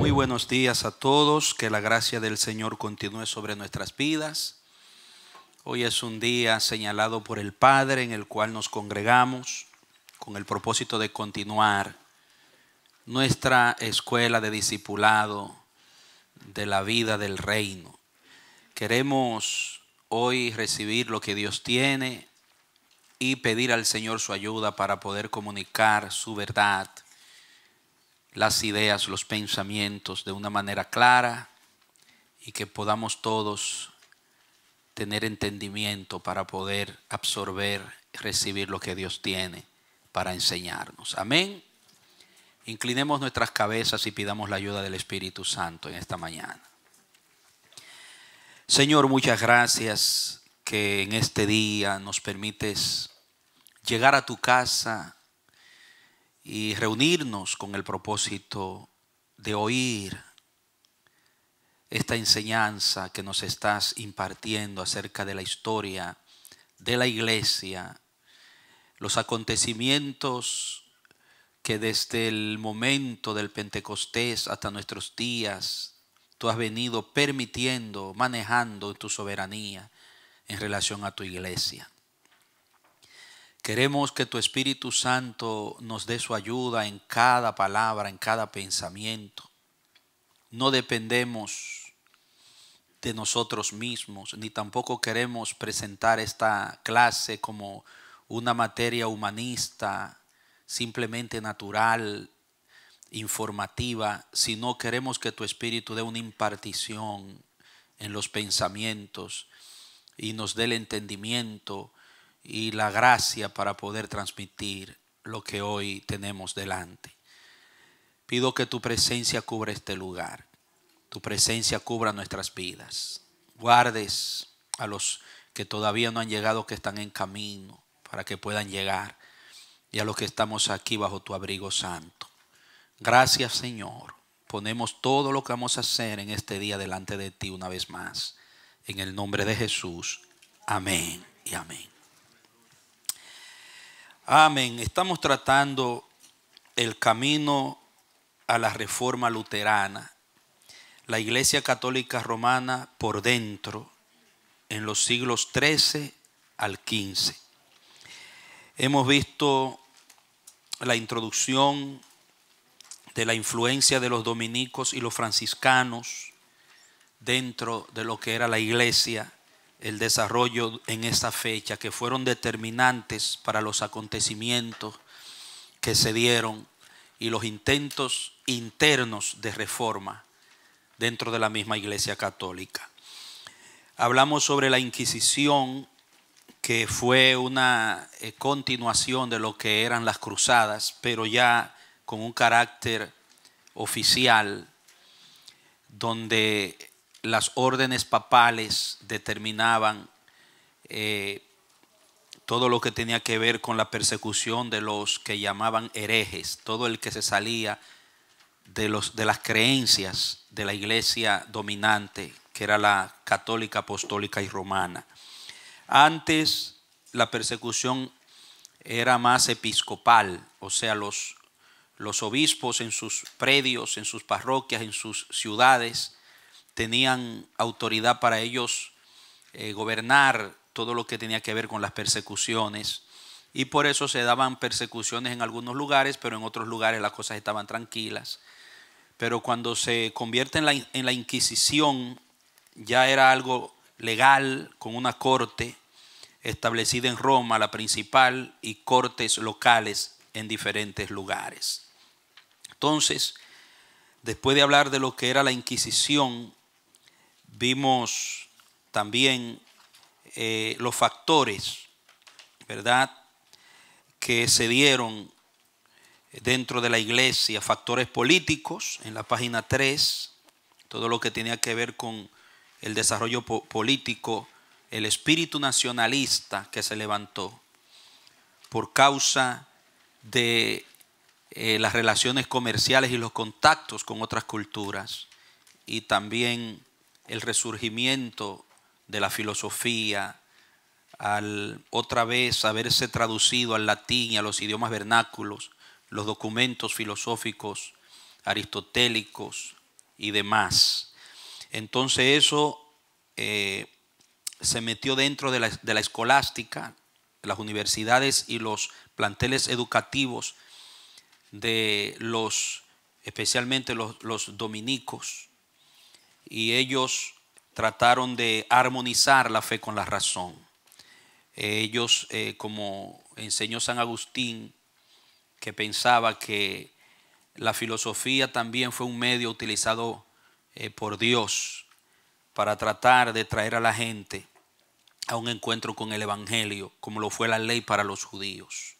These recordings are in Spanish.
Muy buenos días a todos, que la gracia del Señor continúe sobre nuestras vidas. Hoy es un día señalado por el Padre en el cual nos congregamos con el propósito de continuar nuestra escuela de discipulado de la vida del reino. Queremos hoy recibir lo que Dios tiene y pedir al Señor su ayuda para poder comunicar su verdad, las ideas, los pensamientos de una manera clara y que podamos todos tener entendimiento para poder absorber y recibir lo que Dios tiene para enseñarnos. Amén. Inclinemos nuestras cabezas y pidamos la ayuda del Espíritu Santo en esta mañana. Señor, muchas gracias que en este día nos permites llegar a tu casa y reunirnos con el propósito de oír esta enseñanza que nos estás impartiendo acerca de la historia de la iglesia, los acontecimientos que desde el momento del Pentecostés hasta nuestros días tú has venido permitiendo, manejando tu soberanía en relación a tu iglesia. Queremos que tu Espíritu Santo nos dé su ayuda en cada palabra, en cada pensamiento. No dependemos de nosotros mismos, ni tampoco queremos presentar esta clase como una materia humanista, simplemente natural, informativa, sino queremos que tu Espíritu dé una impartición en los pensamientos y nos dé el entendimiento y la gracia para poder transmitir lo que hoy tenemos delante. Pido que tu presencia cubra este lugar, tu presencia cubra nuestras vidas. Guardes a los que todavía no han llegado, que están en camino, para que puedan llegar, y a los que estamos aquí bajo tu abrigo santo. Gracias, Señor. Ponemos todo lo que vamos a hacer en este día delante de ti una vez más. En el nombre de Jesús. Amén y amén. Amén. Estamos tratando el camino a la reforma luterana, la Iglesia Católica Romana por dentro, en los siglos XIII al XV. Hemos visto la introducción de la influencia de los dominicos y los franciscanos dentro de lo que era la iglesia, el desarrollo en esa fecha, que fueron determinantes para los acontecimientos que se dieron y los intentos internos de reforma dentro de la misma Iglesia Católica. Hablamos sobre la Inquisición, que fue una continuación de lo que eran las cruzadas, pero ya con un carácter oficial, donde las órdenes papales determinaban todo lo que tenía que ver con la persecución de los que llamaban herejes, todo el que se salía de las creencias de la iglesia dominante, que era la católica, apostólica y romana. Antes la persecución era más episcopal, o sea, los obispos en sus predios, en sus parroquias, en sus ciudades, tenían autoridad para ellos gobernar todo lo que tenía que ver con las persecuciones, y por eso se daban persecuciones en algunos lugares, pero en otros lugares las cosas estaban tranquilas. Pero cuando se convierte en la Inquisición, ya era algo legal, con una corte establecida en Roma, la principal, y cortes locales en diferentes lugares. Entonces, después de hablar de lo que era la Inquisición, vimos también los factores, ¿verdad?, que se dieron dentro de la iglesia, factores políticos, en la página 3, todo lo que tenía que ver con el desarrollo político, el espíritu nacionalista que se levantó por causa de las relaciones comerciales y los contactos con otras culturas, y también el resurgimiento de la filosofía al otra vez haberse traducido al latín y a los idiomas vernáculos los documentos filosóficos aristotélicos y demás. Entonces eso se metió dentro de la escolástica, las universidades y los planteles educativos de especialmente los dominicos, y ellos trataron de armonizar la fe con la razón. Ellos, como enseñó San Agustín, que pensaba que la filosofía también fue un medio utilizado por Dios para tratar de traer a la gente a un encuentro con el Evangelio, como lo fue la ley para los judíos.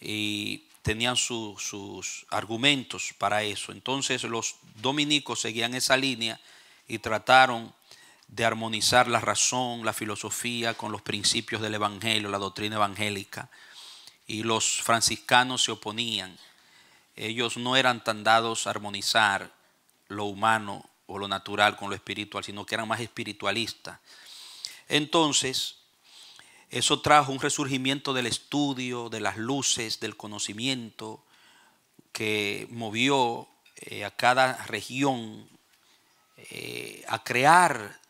Y tenían sus argumentos para eso. Entonces los dominicos seguían esa línea y trataron de armonizar la razón, la filosofía con los principios del Evangelio, la doctrina evangélica. Y los franciscanos se oponían. Ellos no eran tan dados a armonizar lo humano o lo natural con lo espiritual, sino que eran más espiritualistas. Entonces, eso trajo un resurgimiento del estudio, de las luces, del conocimiento, que movió a cada región a crear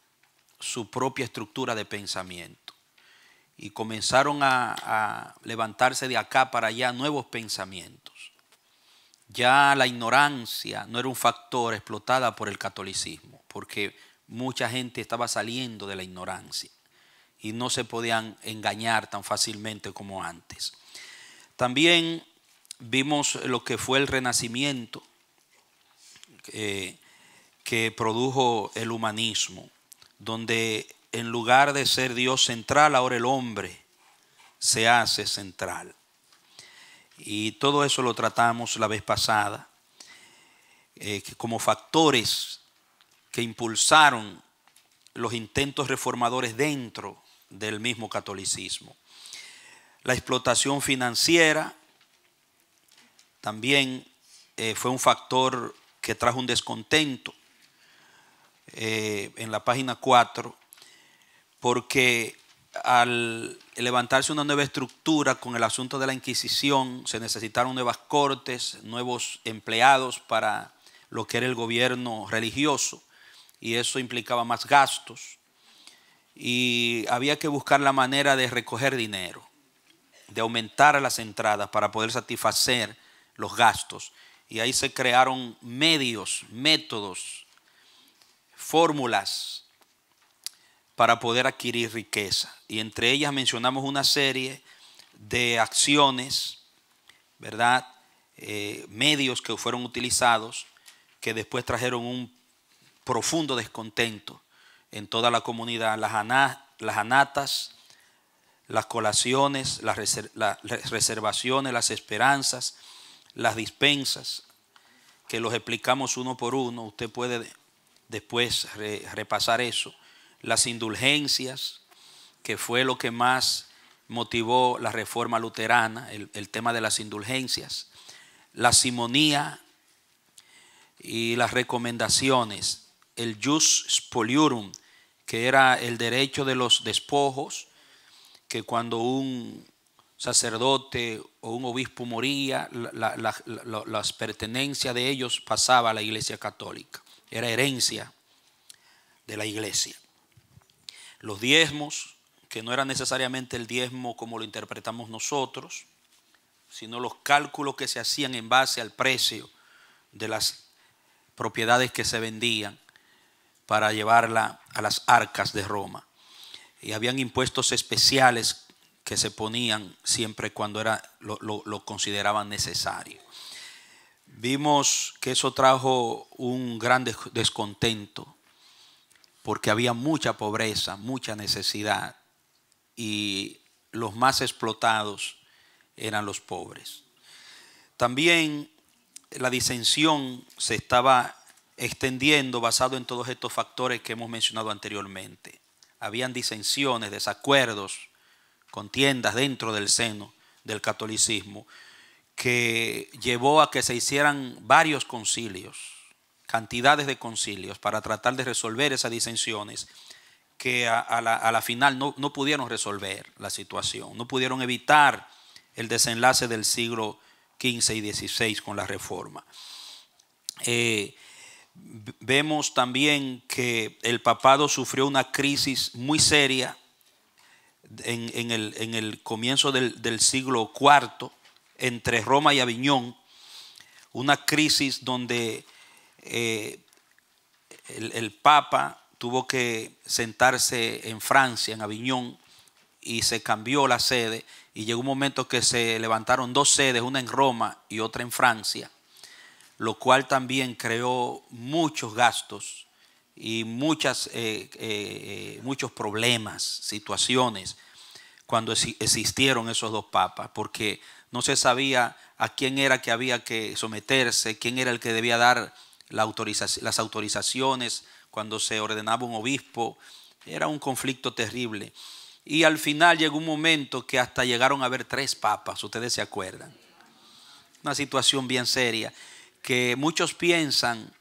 su propia estructura de pensamiento. Y comenzaron a levantarse de acá para allá nuevos pensamientos. Ya la ignorancia no era un factor explotada por el catolicismo, porque mucha gente estaba saliendo de la ignorancia y no se podían engañar tan fácilmente como antes. También vimos lo que fue el renacimiento que produjo el humanismo, donde en lugar de ser Dios central, ahora el hombre se hace central. Y todo eso lo tratamos la vez pasada, como factores que impulsaron los intentos reformadores dentro del mismo catolicismo. La explotación financiera también fue un factor que trajo un descontento en la página 4, porque al levantarse una nueva estructura con el asunto de la Inquisición, se necesitaron nuevas cortes, nuevos empleados para lo que era el gobierno religioso, y eso implicaba más gastos, y había que buscar la manera de recoger dinero, de aumentar las entradas para poder satisfacer los gastos. Y ahí se crearon medios, métodos, fórmulas para poder adquirir riqueza. Y entre ellas mencionamos una serie de acciones, ¿verdad? Medios que fueron utilizados, que después trajeron un profundo descontento en toda la comunidad. Las anatas, las colaciones, las reservaciones, las esperanzas, las dispensas, que los explicamos uno por uno. Usted puede después repasar eso. Las indulgencias, que fue lo que más motivó la reforma luterana, el tema de las indulgencias. La simonía y las recomendaciones. El jus spoliorum, que era el derecho de los despojos, que cuando un sacerdote o un obispo moría, las pertenencias de ellos pasaba a la Iglesia Católica. Era herencia de la Iglesia. Los diezmos, que no era necesariamente el diezmo como lo interpretamos nosotros, sino los cálculos que se hacían en base al precio de las propiedades que se vendían para llevarla a las arcas de Roma. Y habían impuestos especiales que se ponían siempre cuando lo consideraban necesario. Vimos que eso trajo un gran descontento, porque había mucha pobreza, mucha necesidad, y los más explotados eran los pobres. También la disensión se estaba extendiendo basado en todos estos factores que hemos mencionado anteriormente. Habían disensiones, desacuerdos, contiendas dentro del seno del catolicismo, que llevó a que se hicieran varios concilios, cantidades de concilios, para tratar de resolver esas disensiones que a la final no pudieron resolver la situación, no pudieron evitar el desenlace del siglo XV y XVI con la reforma. Vemos también que el papado sufrió una crisis muy seria en el comienzo del siglo IV entre Roma y Aviñón, una crisis donde el Papa tuvo que sentarse en Francia, en Aviñón, y se cambió la sede, y llegó un momento que se levantaron dos sedes, una en Roma y otra en Francia, lo cual también creó muchos gastos y muchos problemas, situaciones, cuando existieron esos dos papas, porque no se sabía a quién era que había que someterse, quién era el que debía dar las autorizaciones cuando se ordenaba un obispo. Era un conflicto terrible. Y al final llegó un momento que hasta llegaron a haber 3 papas, ustedes se acuerdan. Una situación bien seria, que muchos piensan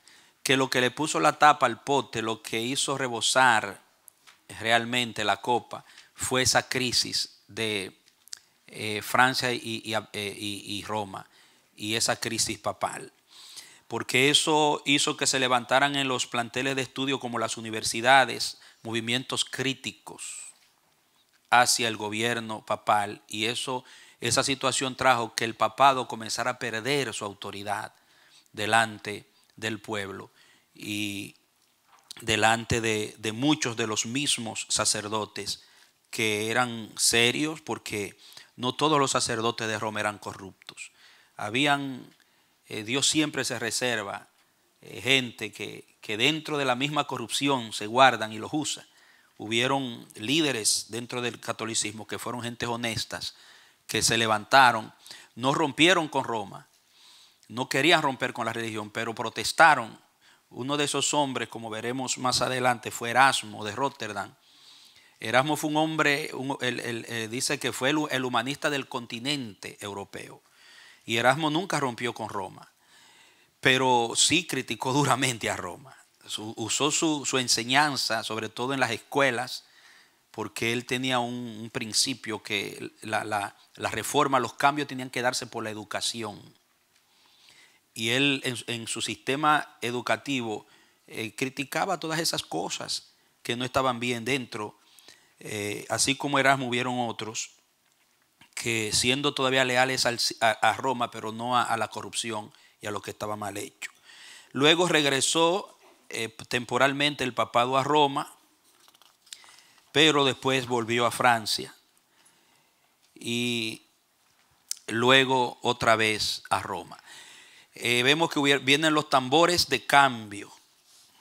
que lo que le puso la tapa al pote, lo que hizo rebosar realmente la copa, fue esa crisis de Francia y Roma, y esa crisis papal. Porque eso hizo que se levantaran en los planteles de estudio como las universidades movimientos críticos hacia el gobierno papal, y esa situación trajo que el papado comenzara a perder su autoridad delante del pueblo y delante de muchos de los mismos sacerdotes que eran serios, porque no todos los sacerdotes de Roma eran corruptos. Dios siempre se reserva gente que dentro de la misma corrupción se guardan y los usa. Hubieron líderes dentro del catolicismo que fueron gentes honestas, que se levantaron, no rompieron con Roma, no querían romper con la religión, pero protestaron. Uno de esos hombres, como veremos más adelante, fue Erasmo de Rotterdam. Erasmo fue un hombre, dice que fue el humanista del continente europeo. Y Erasmo nunca rompió con Roma, pero sí criticó duramente a Roma. Usó su enseñanza, sobre todo en las escuelas, porque él tenía un principio que la reforma, los cambios tenían que darse por la educación. Y él en su sistema educativo criticaba todas esas cosas que no estaban bien dentro. Así como Erasmo, hubieron otros que, siendo todavía leales a Roma, pero no a la corrupción y a lo que estaba mal hecho. Luego regresó temporalmente el papado a Roma, pero después volvió a Francia y luego otra vez a Roma. Vemos que vienen los tambores de cambio.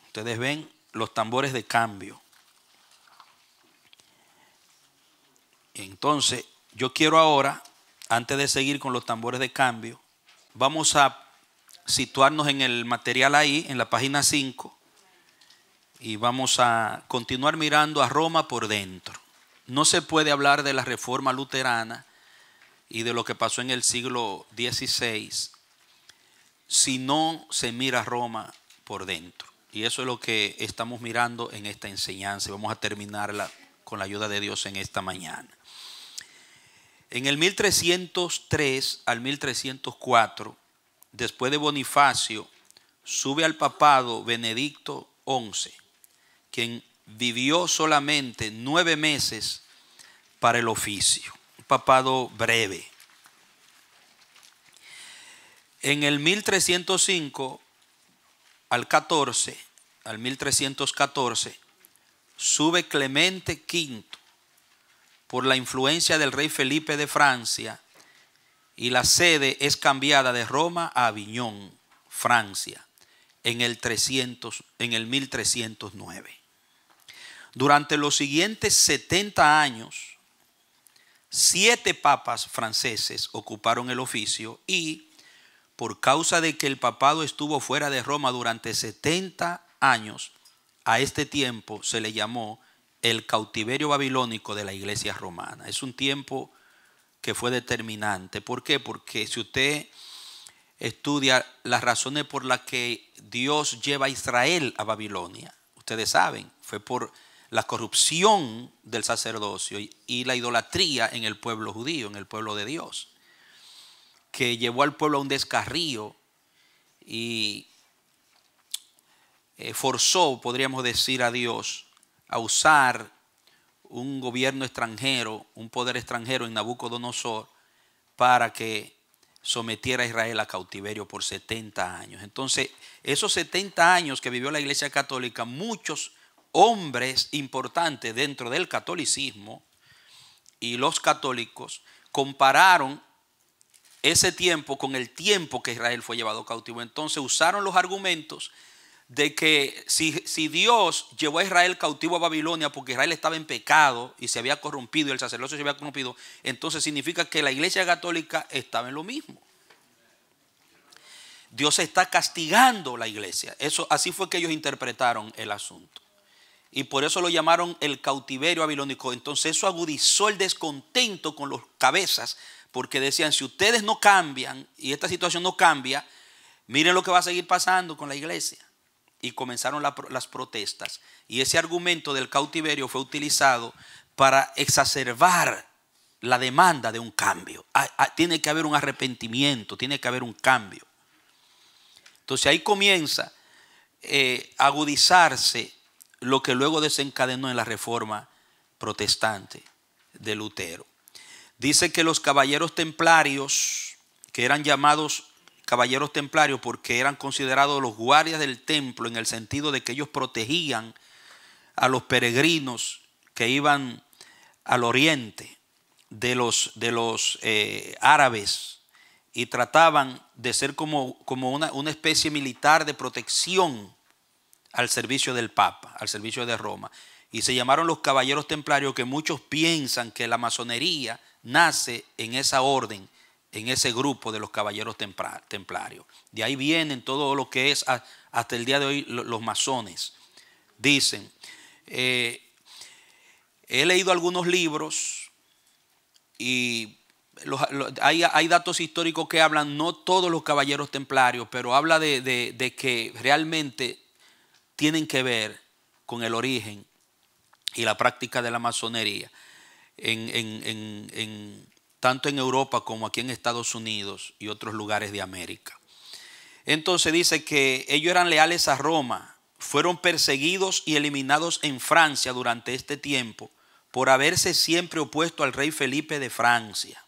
Ustedes ven los tambores de cambio. Entonces, yo quiero ahora, antes de seguir con los tambores de cambio, vamos a situarnos en el material ahí, en la página 5, y vamos a continuar mirando a Roma por dentro. No se puede hablar de la reforma luterana y de lo que pasó en el siglo XVI si no se mira a Roma por dentro. Y eso es lo que estamos mirando en esta enseñanza, y vamos a terminarla con la ayuda de Dios en esta mañana. En el 1303 al 1304, después de Bonifacio, sube al papado Benedicto XI, quien vivió solamente 9 meses para el oficio. Un papado breve. En el 1305 al 1314, sube Clemente V por la influencia del rey Felipe de Francia, y la sede es cambiada de Roma a Aviñón, Francia, en el 1309. Durante los siguientes 70 años, 7 papas franceses ocuparon el oficio, y por causa de que el papado estuvo fuera de Roma durante 70 años, a este tiempo se le llamó el cautiverio babilónico de la iglesia romana. Es un tiempo que fue determinante. ¿Por qué? Porque si usted estudia las razones por las que Dios lleva a Israel a Babilonia, ustedes saben, fue por la corrupción del sacerdocio y la idolatría en el pueblo judío, en el pueblo de Dios, que llevó al pueblo a un descarrío, y forzó, podríamos decir, a Dios a usar un gobierno extranjero, un poder extranjero en Nabucodonosor para que sometiera a Israel a cautiverio por 70 años. Entonces, esos 70 años que vivió la Iglesia Católica, muchos hombres importantes dentro del catolicismo y los católicos compararon ese tiempo con el tiempo que Israel fue llevado cautivo. Entonces usaron los argumentos de que si Dios llevó a Israel cautivo a Babilonia porque Israel estaba en pecado y se había corrompido y el sacerdocio se había corrompido, entonces significa que la Iglesia Católica estaba en lo mismo. Dios está castigando la iglesia. Así fue que ellos interpretaron el asunto. Y por eso lo llamaron el cautiverio babilónico. Entonces eso agudizó el descontento con los cabezas, porque decían, si ustedes no cambian y esta situación no cambia, miren lo que va a seguir pasando con la iglesia. Y comenzaron las protestas. Y ese argumento del cautiverio fue utilizado para exacerbar la demanda de un cambio. Tiene que haber un arrepentimiento, tiene que haber un cambio. Entonces ahí comienza a agudizarse lo que luego desencadenó en la reforma protestante de Lutero. Dice que los caballeros templarios, que eran llamados caballeros templarios porque eran considerados los guardias del templo, en el sentido de que ellos protegían a los peregrinos que iban al oriente de los árabes, y trataban de ser como una especie militar de protección al servicio del Papa, al servicio de Roma. Y se llamaron los caballeros templarios, que muchos piensan que la masonería nace en esa orden, en ese grupo de los caballeros templarios. De ahí vienen todo lo que es hasta el día de hoy los masones. Dicen, he leído algunos libros y hay datos históricos que hablan, no todos los caballeros templarios, pero habla de que realmente tienen que ver con el origen y la práctica de la masonería tanto en Europa como aquí en Estados Unidos y otros lugares de América. Entonces dice que ellos eran leales a Roma, fueron perseguidos y eliminados en Francia durante este tiempo por haberse siempre opuesto al rey Felipe de Francia.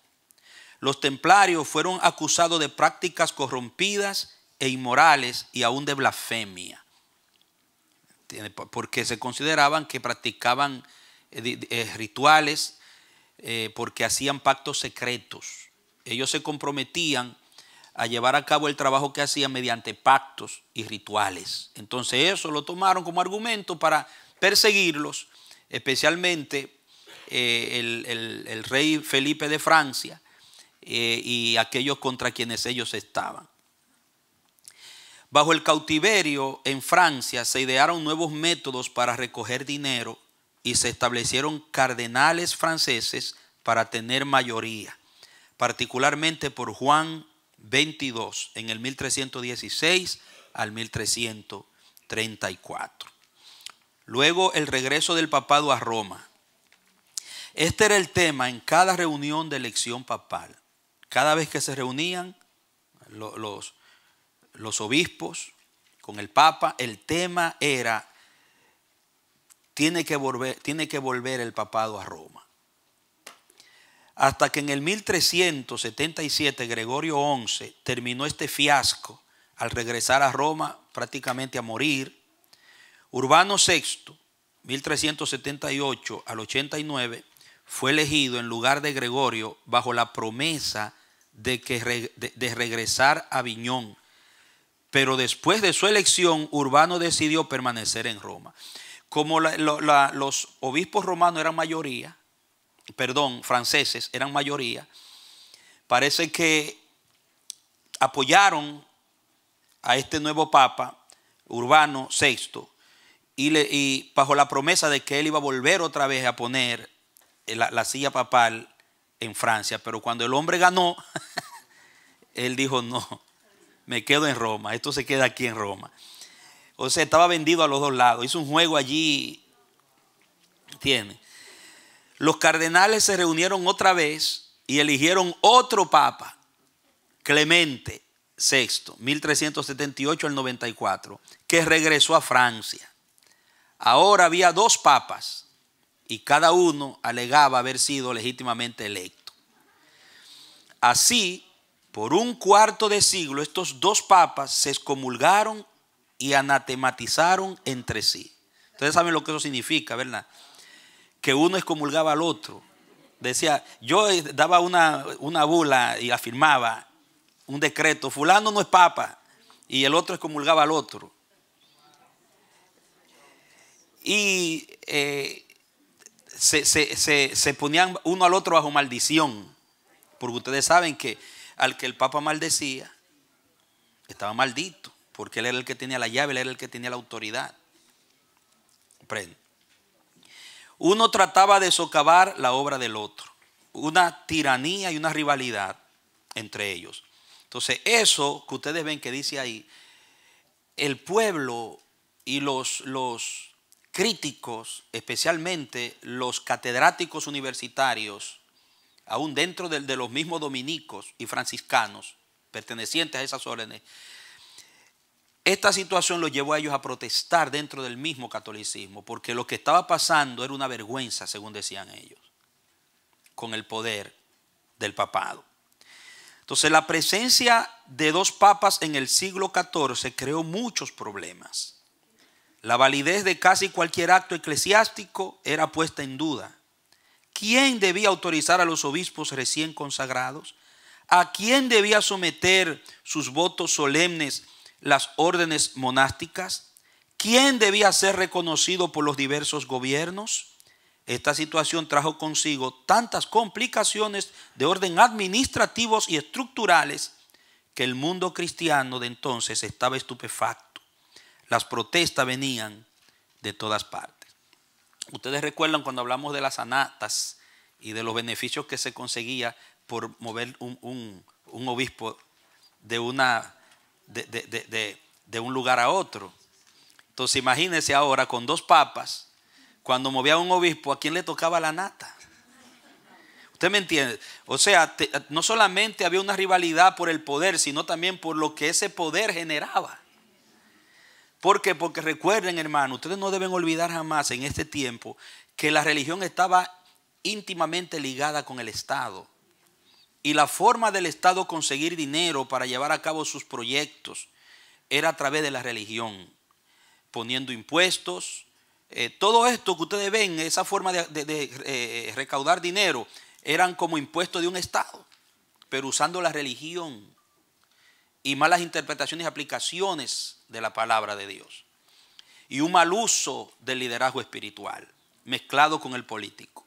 Los templarios fueron acusados de prácticas corrompidas e inmorales y aún de blasfemia, porque se consideraban que practicaban rituales, porque hacían pactos secretos. Ellos se comprometían a llevar a cabo el trabajo que hacían mediante pactos y rituales. Entonces eso lo tomaron como argumento para perseguirlos, especialmente el rey Felipe de Francia y aquellos contra quienes ellos estaban. Bajo el cautiverio en Francia se idearon nuevos métodos para recoger dinero y se establecieron cardenales franceses para tener mayoría, particularmente por Juan XXII en el 1316 al 1334. Luego el regreso del papado a Roma. Este era el tema en cada reunión de elección papal. Cada vez que se reunían los obispos con el Papa, el tema era: tiene que volver el papado a Roma. Hasta que en el 1377 Gregorio XI terminó este fiasco al regresar a Roma prácticamente a morir. Urbano VI, 1378 al 89, fue elegido en lugar de Gregorio bajo la promesa de regresar a Aviñón. Pero después de su elección, Urbano decidió permanecer en Roma. Como los obispos romanos eran mayoría, franceses eran mayoría, parece que apoyaron a este nuevo papa, Urbano VI, y bajo la promesa de que él iba a volver otra vez a poner la silla papal en Francia. Pero cuando el hombre ganó, él dijo: no, me quedo en Roma, esto se queda aquí en Roma. O sea, estaba vendido a los dos lados, hizo un juego allí, ¿entiendes? Los cardenales se reunieron otra vez y eligieron otro papa, Clemente, VI, 1378 al 94, que regresó a Francia. Ahora había dos papas y cada uno alegaba haber sido legítimamente electo. Así, por un cuarto de siglo, estos dos papas se excomulgaron y anatematizaron entre sí. Ustedes saben lo que eso significa, ¿verdad? Que uno excomulgaba al otro. Decía, yo daba una bula y afirmaba un decreto, fulano no es papa, y el otro excomulgaba al otro. Y se ponían uno al otro bajo maldición, porque ustedes saben que al que el papa maldecía, estaba maldito, porque él era el que tenía la llave, él era el que tenía la autoridad. ¿Comprenden? Uno trataba de socavar la obra del otro, una tiranía y una rivalidad entre ellos. Entonces, eso que ustedes ven que dice ahí, el pueblo y los críticos, especialmente los catedráticos universitarios, aún dentro de los mismos dominicos y franciscanos, pertenecientes a esas órdenes, esta situación los llevó a ellos a protestar dentro del mismo catolicismo, porque lo que estaba pasando era una vergüenza, según decían ellos, con el poder del papado. Entonces, la presencia de dos papas en el siglo XIV creó muchos problemas. La validez de casi cualquier acto eclesiástico era puesta en duda. ¿Quién debía autorizar a los obispos recién consagrados? ¿A quién debía someter sus votos solemnes las órdenes monásticas? ¿Quién debía ser reconocido por los diversos gobiernos? Esta situación trajo consigo tantas complicaciones de orden administrativos y estructurales que el mundo cristiano de entonces estaba estupefacto. Las protestas venían de todas partes. Ustedes recuerdan cuando hablamos de las anatas y de los beneficios que se conseguía por mover un obispo de un lugar a otro. Entonces imagínense ahora con dos papas, cuando movía un obispo, ¿a quién le tocaba la nata? ¿Usted me entiende? O sea, no solamente había una rivalidad por el poder, sino también por lo que ese poder generaba. ¿Por qué? Porque recuerden, hermano, ustedes no deben olvidar jamás en este tiempo que la religión estaba íntimamente ligada con el Estado. Y la forma del Estado conseguir dinero para llevar a cabo sus proyectos era a través de la religión, poniendo impuestos. Todo esto que ustedes ven, esa forma de recaudar dinero, eran como impuestos de un Estado, pero usando la religión y malas interpretaciones y aplicaciones de la palabra de Dios. Y un mal uso del liderazgo espiritual, mezclado con el político.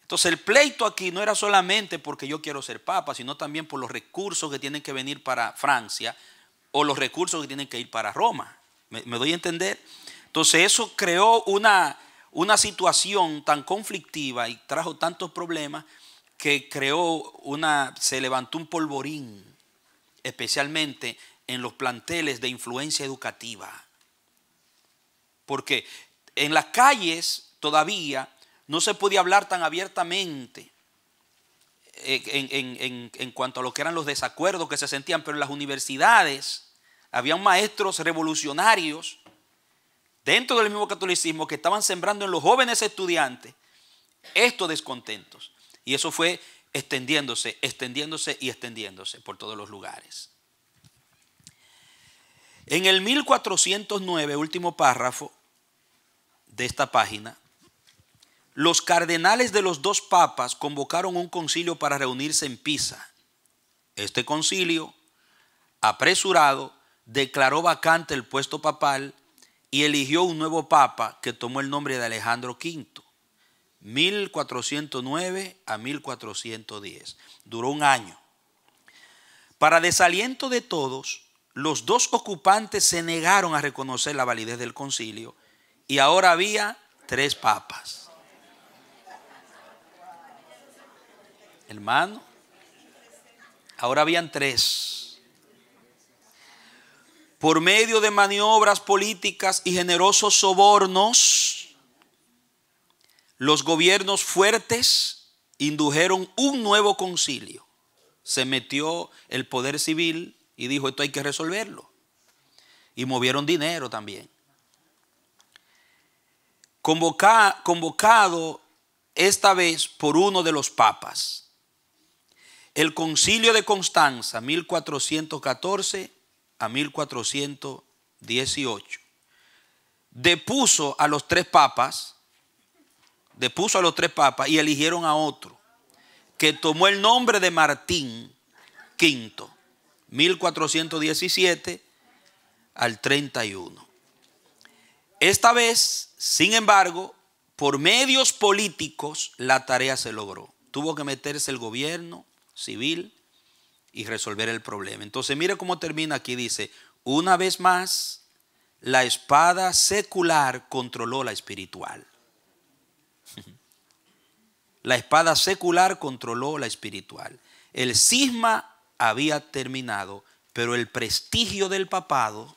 Entonces el pleito aquí no era solamente porque yo quiero ser papa, sino también por los recursos que tienen que venir para Francia o los recursos que tienen que ir para Roma. ¿Me doy a entender? Entonces eso creó una situación tan conflictiva y trajo tantos problemas que se levantó un polvorín, especialmente en los planteles de influencia educativa. Porque en las calles todavía no se podía hablar tan abiertamente en cuanto a lo que eran los desacuerdos que se sentían, pero en las universidades habían maestros revolucionarios dentro del mismo catolicismo que estaban sembrando en los jóvenes estudiantes estos descontentos. Y eso fue extendiéndose y extendiéndose por todos los lugares. En el 1409, último párrafo de esta página, los cardenales de los dos papas convocaron un concilio para reunirse en Pisa. Este concilio, apresurado, declaró vacante el puesto papal y eligió un nuevo papa que tomó el nombre de Alejandro V, 1409 a 1410. Duró un año. Para desaliento de todos, los dos ocupantes se negaron a reconocer la validez del concilio y ahora había 3 papas. Hermano, ahora habían 3. Por medio de maniobras políticas y generosos sobornos, los gobiernos fuertes indujeron un nuevo concilio. Se metió el poder civil y dijo, esto hay que resolverlo. Y movieron dinero también. Convocado esta vez por uno de los papas. El Concilio de Constanza, 1414 a 1418, depuso a los tres papas y eligieron a otro, que tomó el nombre de Martín V, 1417 al 31. Esta vez, sin embargo, por medios políticos, la tarea se logró. Tuvo que meterse el gobierno civil y resolver el problema. Entonces, mire cómo termina aquí. Dice, una vez más, la espada secular controló la espiritual. La espada secular controló la espiritual. El cisma había terminado, pero el prestigio del papado,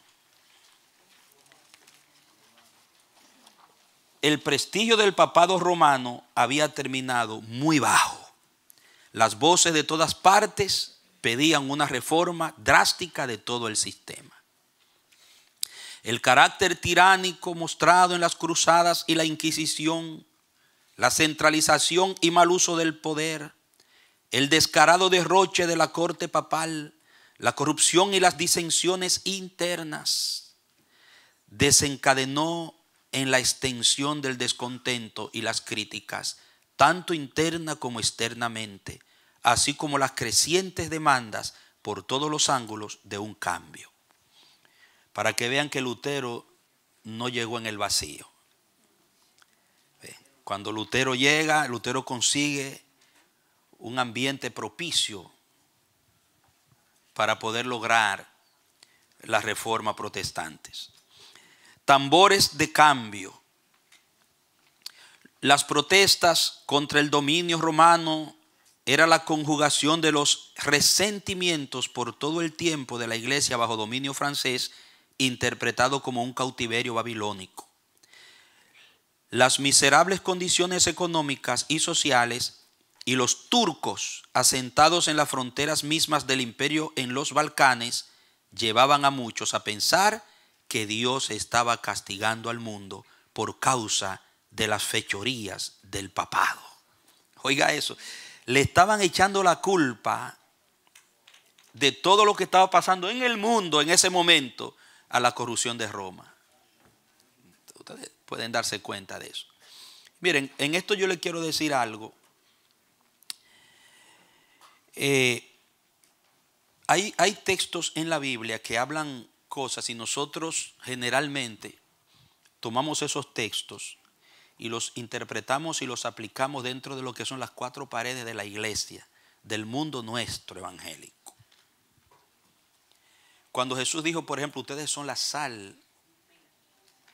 romano había terminado muy bajo. Las voces de todas partes pedían una reforma drástica de todo el sistema. El carácter tiránico mostrado en las cruzadas y la Inquisición, la centralización y mal uso del poder, el descarado derroche de la corte papal, la corrupción y las disensiones internas, desencadenó en la extensión del descontento y las críticas, tanto interna como externamente, así como las crecientes demandas por todos los ángulos de un cambio. Para que vean que Lutero no llegó en el vacío. Cuando Lutero llega, Lutero consigue un ambiente propicio para poder lograr la reforma protestantes. Tambores de cambio. Las protestas contra el dominio romano era la conjugación de los resentimientos por todo el tiempo de la iglesia bajo dominio francés, interpretado como un cautiverio babilónico. Las miserables condiciones económicas y sociales y los turcos asentados en las fronteras mismas del imperio en los Balcanes llevaban a muchos a pensar que Dios estaba castigando al mundo por causa de las fechorías del papado. Oiga eso, le estaban echando la culpa de todo lo que estaba pasando en el mundo en ese momento a la corrupción de Roma. Ustedes pueden darse cuenta de eso. Miren, en esto yo les quiero decir algo. Hay textos en la Biblia que hablan cosas y nosotros generalmente tomamos esos textos y los interpretamos y los aplicamos dentro de lo que son las cuatro paredes de la iglesia, del mundo nuestro evangélico. Cuando Jesús dijo, por ejemplo, ustedes son la sal,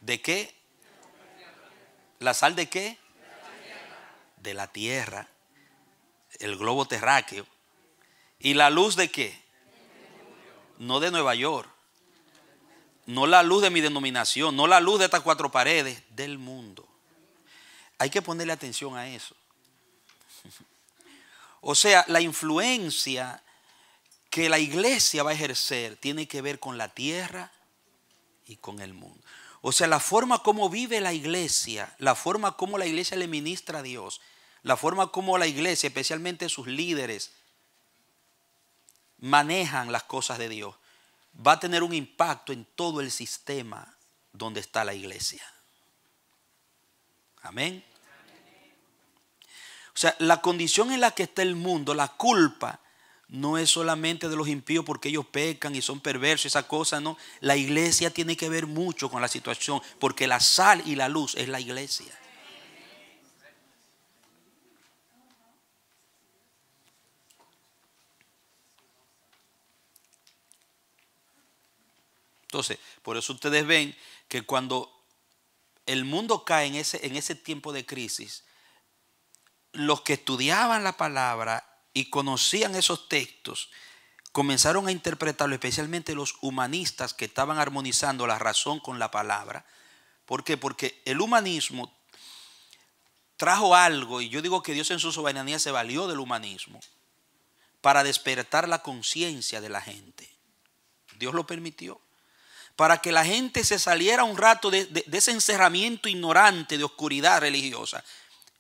¿de qué? ¿La sal de qué? De la tierra, el globo terráqueo. ¿Y la luz de qué? No de Nueva York, no la luz de mi denominación, no la luz de estas cuatro paredes, del mundo. Hay que ponerle atención a eso. O sea, la influencia que la iglesia va a ejercer tiene que ver con la tierra y con el mundo. O sea, la forma como vive la iglesia, la forma como la iglesia le ministra a Dios, la forma como la iglesia, especialmente sus líderes, manejan las cosas de Dios, va a tener un impacto en todo el sistema donde está la iglesia. Amén. O sea, la condición en la que está el mundo, la culpa, no es solamente de los impíos porque ellos pecan y son perversos, esa cosa, no. La iglesia tiene que ver mucho con la situación, porque la sal y la luz es la iglesia. Entonces, por eso ustedes ven que cuando el mundo cae en ese tiempo de crisis, los que estudiaban la palabra y conocían esos textos comenzaron a interpretarlo, especialmente los humanistas que estaban armonizando la razón con la palabra. ¿Por qué? Porque el humanismo trajo algo, y yo digo que Dios en su soberanía se valió del humanismo para despertar la conciencia de la gente. Dios lo permitió. Para que la gente se saliera un rato de ese encerramiento ignorante de oscuridad religiosa,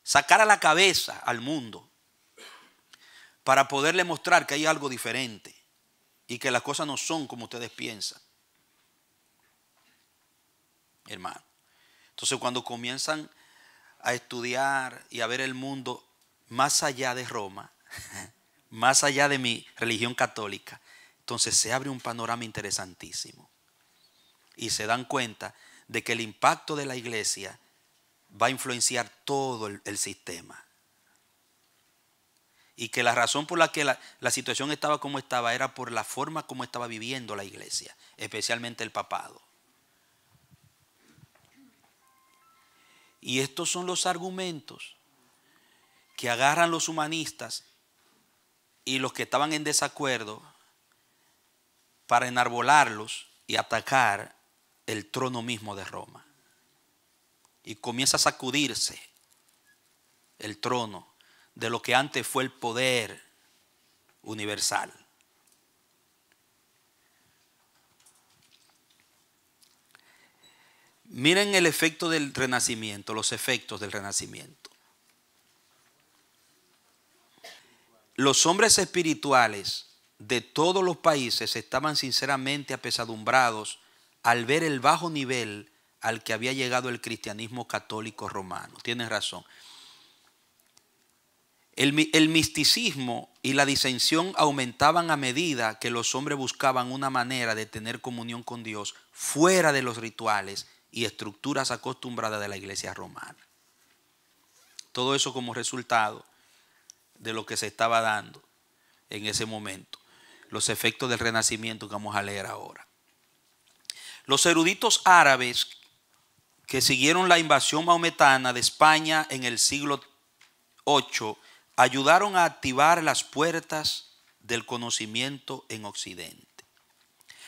sacara la cabeza al mundo para poderle mostrar que hay algo diferente y que las cosas no son como ustedes piensan. Hermano. Entonces cuando comienzan a estudiar y a ver el mundo más allá de Roma, más allá de mi religión católica, entonces se abre un panorama interesantísimo. Y se dan cuenta de que el impacto de la iglesia va a influenciar todo el sistema. Y que la razón por la que la situación estaba como estaba era por la forma como estaba viviendo la iglesia, especialmente el papado. Y estos son los argumentos que agarran los humanistas y los que estaban en desacuerdo para enarbolarlos y atacar el trono mismo de Roma. Y comienza a sacudirse el trono de lo que antes fue el poder universal. Miren el efecto del Renacimiento, los efectos del Renacimiento. Los hombres espirituales de todos los países estaban sinceramente apesadumbrados al ver el bajo nivel al que había llegado el cristianismo católico romano. Tienes razón. El misticismo y la disensión aumentaban a medida que los hombres buscaban una manera de tener comunión con Dios fuera de los rituales y estructuras acostumbradas de la iglesia romana. Todo eso como resultado de lo que se estaba dando en ese momento. Los efectos del Renacimiento que vamos a leer ahora. Los eruditos árabes que siguieron la invasión maometana de España en el siglo VIII ayudaron a activar las puertas del conocimiento en Occidente.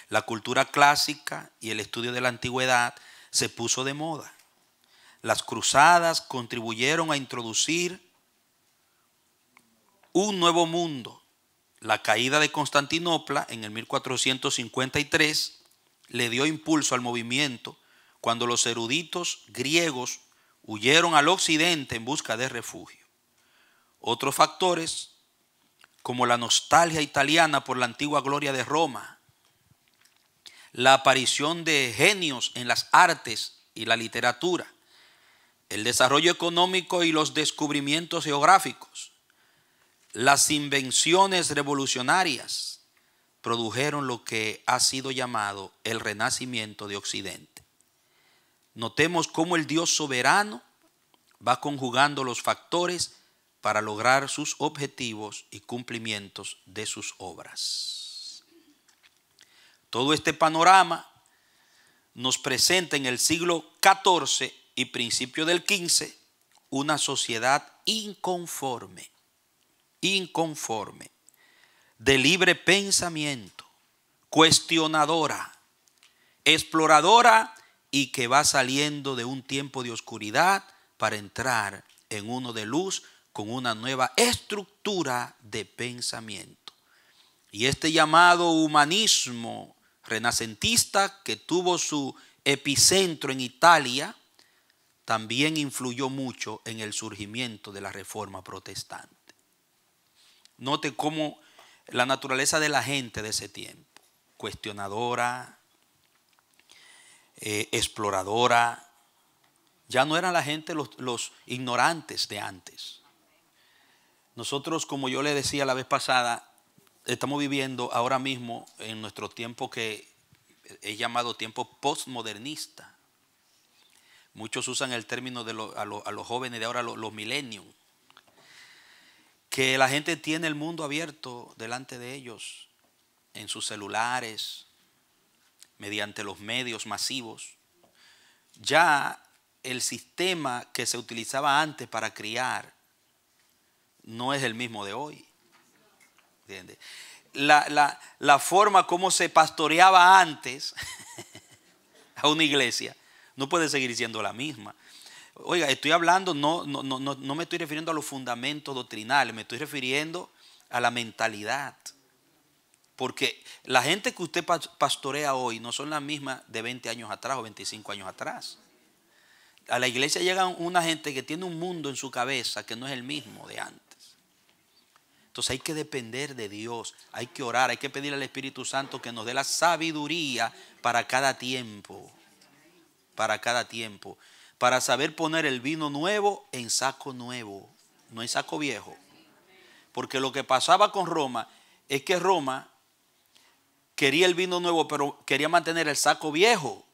La cultura clásica y el estudio de la antigüedad se puso de moda. Las cruzadas contribuyeron a introducir un nuevo mundo. La caída de Constantinopla en el 1453 le dio impulso al movimiento cuando los eruditos griegos huyeron al occidente en busca de refugio. Otros factores, como la nostalgia italiana por la antigua gloria de Roma, la aparición de genios en las artes y la literatura, el desarrollo económico y los descubrimientos geográficos, las invenciones revolucionarias, produjeron lo que ha sido llamado el Renacimiento de Occidente. Notemos cómo el Dios soberano va conjugando los factores para lograr sus objetivos y cumplimientos de sus obras. Todo este panorama nos presenta en el siglo XIV y principio del XV una sociedad inconforme, de libre pensamiento, cuestionadora, exploradora y que va saliendo de un tiempo de oscuridad para entrar en uno de luz con una nueva estructura de pensamiento. Y este llamado humanismo renacentista, que tuvo su epicentro en Italia, también influyó mucho en el surgimiento de la Reforma Protestante. Note cómo la naturaleza de la gente de ese tiempo, cuestionadora, exploradora, ya no eran la gente los ignorantes de antes. Nosotros, como yo le decía la vez pasada, estamos viviendo ahora mismo en nuestro tiempo que es llamado tiempo postmodernista. Muchos usan el término de a los jóvenes de ahora, los millennials. Que la gente tiene el mundo abierto delante de ellos, en sus celulares, mediante los medios masivos. Ya el sistema que se utilizaba antes para criar no es el mismo de hoy. ¿Entiendes? La forma como se pastoreaba antes a una iglesia no puede seguir siendo la misma. Oiga, estoy hablando, no me estoy refiriendo a los fundamentos doctrinales, me estoy refiriendo a la mentalidad. Porque la gente que usted pastorea hoy no son las mismas de 20 años atrás o 25 años atrás. A la iglesia llega una gente que tiene un mundo en su cabeza que no es el mismo de antes. Entonces hay que depender de Dios, hay que orar, hay que pedir al Espíritu Santo que nos dé la sabiduría para cada tiempo. Para cada tiempo. Para saber poner el vino nuevo en saco nuevo, no en saco viejo. Porque lo que pasaba con Roma es que Roma quería el vino nuevo, pero quería mantener el saco viejo.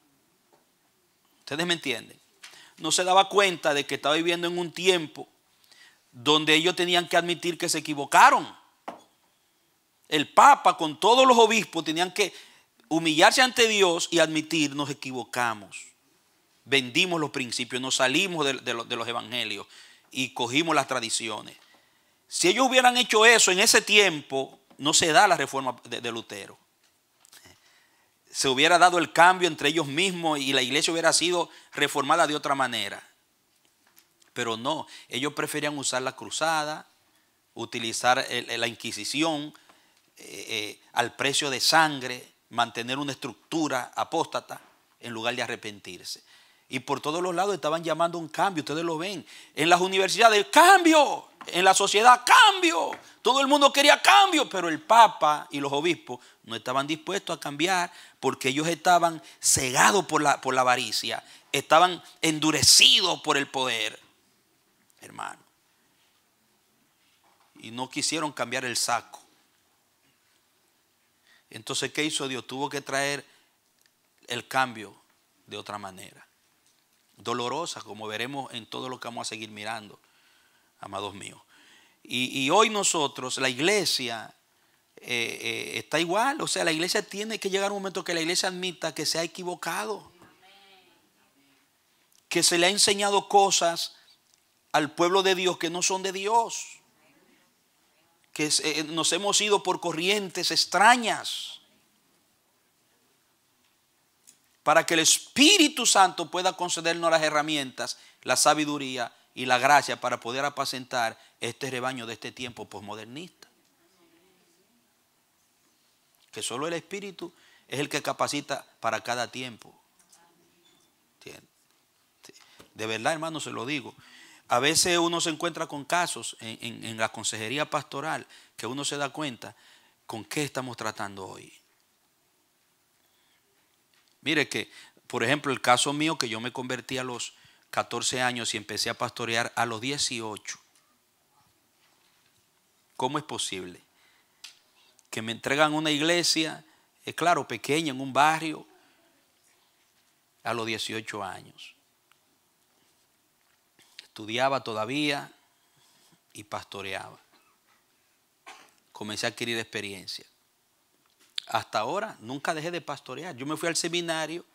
¿Ustedes me entienden? No se daba cuenta de que estaba viviendo en un tiempo donde ellos tenían que admitir que se equivocaron. El Papa con todos los obispos tenían que humillarse ante Dios y admitir: nos equivocamos. Vendimos los principios, nos salimos de los evangelios y cogimos las tradiciones. Si ellos hubieran hecho eso en ese tiempo, no se da la reforma de Lutero. Se hubiera dado el cambio entre ellos mismos y la iglesia hubiera sido reformada de otra manera. Pero no, ellos preferían usar la cruzada, utilizar la Inquisición al precio de sangre, mantener una estructura apóstata en lugar de arrepentirse. Y por todos los lados estaban llamando a un cambio, ustedes lo ven. En las universidades, cambio. En la sociedad, cambio. Todo el mundo quería cambio, pero el Papa y los obispos no estaban dispuestos a cambiar porque ellos estaban cegados por la avaricia, estaban endurecidos por el poder, hermano. Y no quisieron cambiar el saco. Entonces, ¿qué hizo Dios? Tuvo que traer el cambio de otra manera. Dolorosa, como veremos en todo lo que vamos a seguir mirando, amados míos. Y hoy nosotros, la iglesia, está igual. O sea, la iglesia tiene que llegar a un momento que la iglesia admita que se ha equivocado. Que se le ha enseñado cosas al pueblo de Dios que no son de Dios. Que nos hemos ido por corrientes extrañas. Para que el Espíritu Santo pueda concedernos las herramientas, la sabiduría y la gracia para poder apacentar este rebaño de este tiempo posmodernista. Que solo el Espíritu es el que capacita para cada tiempo. ¿Entiendes? De verdad, hermano, se lo digo. A veces uno se encuentra con casos en la consejería pastoral que uno se da cuenta con qué estamos tratando hoy. Mire que, por ejemplo, el caso mío, que yo me convertí a los 14 años y empecé a pastorear a los 18. ¿Cómo es posible? Que me entregan una iglesia, claro, pequeña, en un barrio, a los 18 años. Estudiaba todavía y pastoreaba. Comencé a adquirir experiencia. Hasta ahora nunca dejé de pastorear. Yo me fui al seminario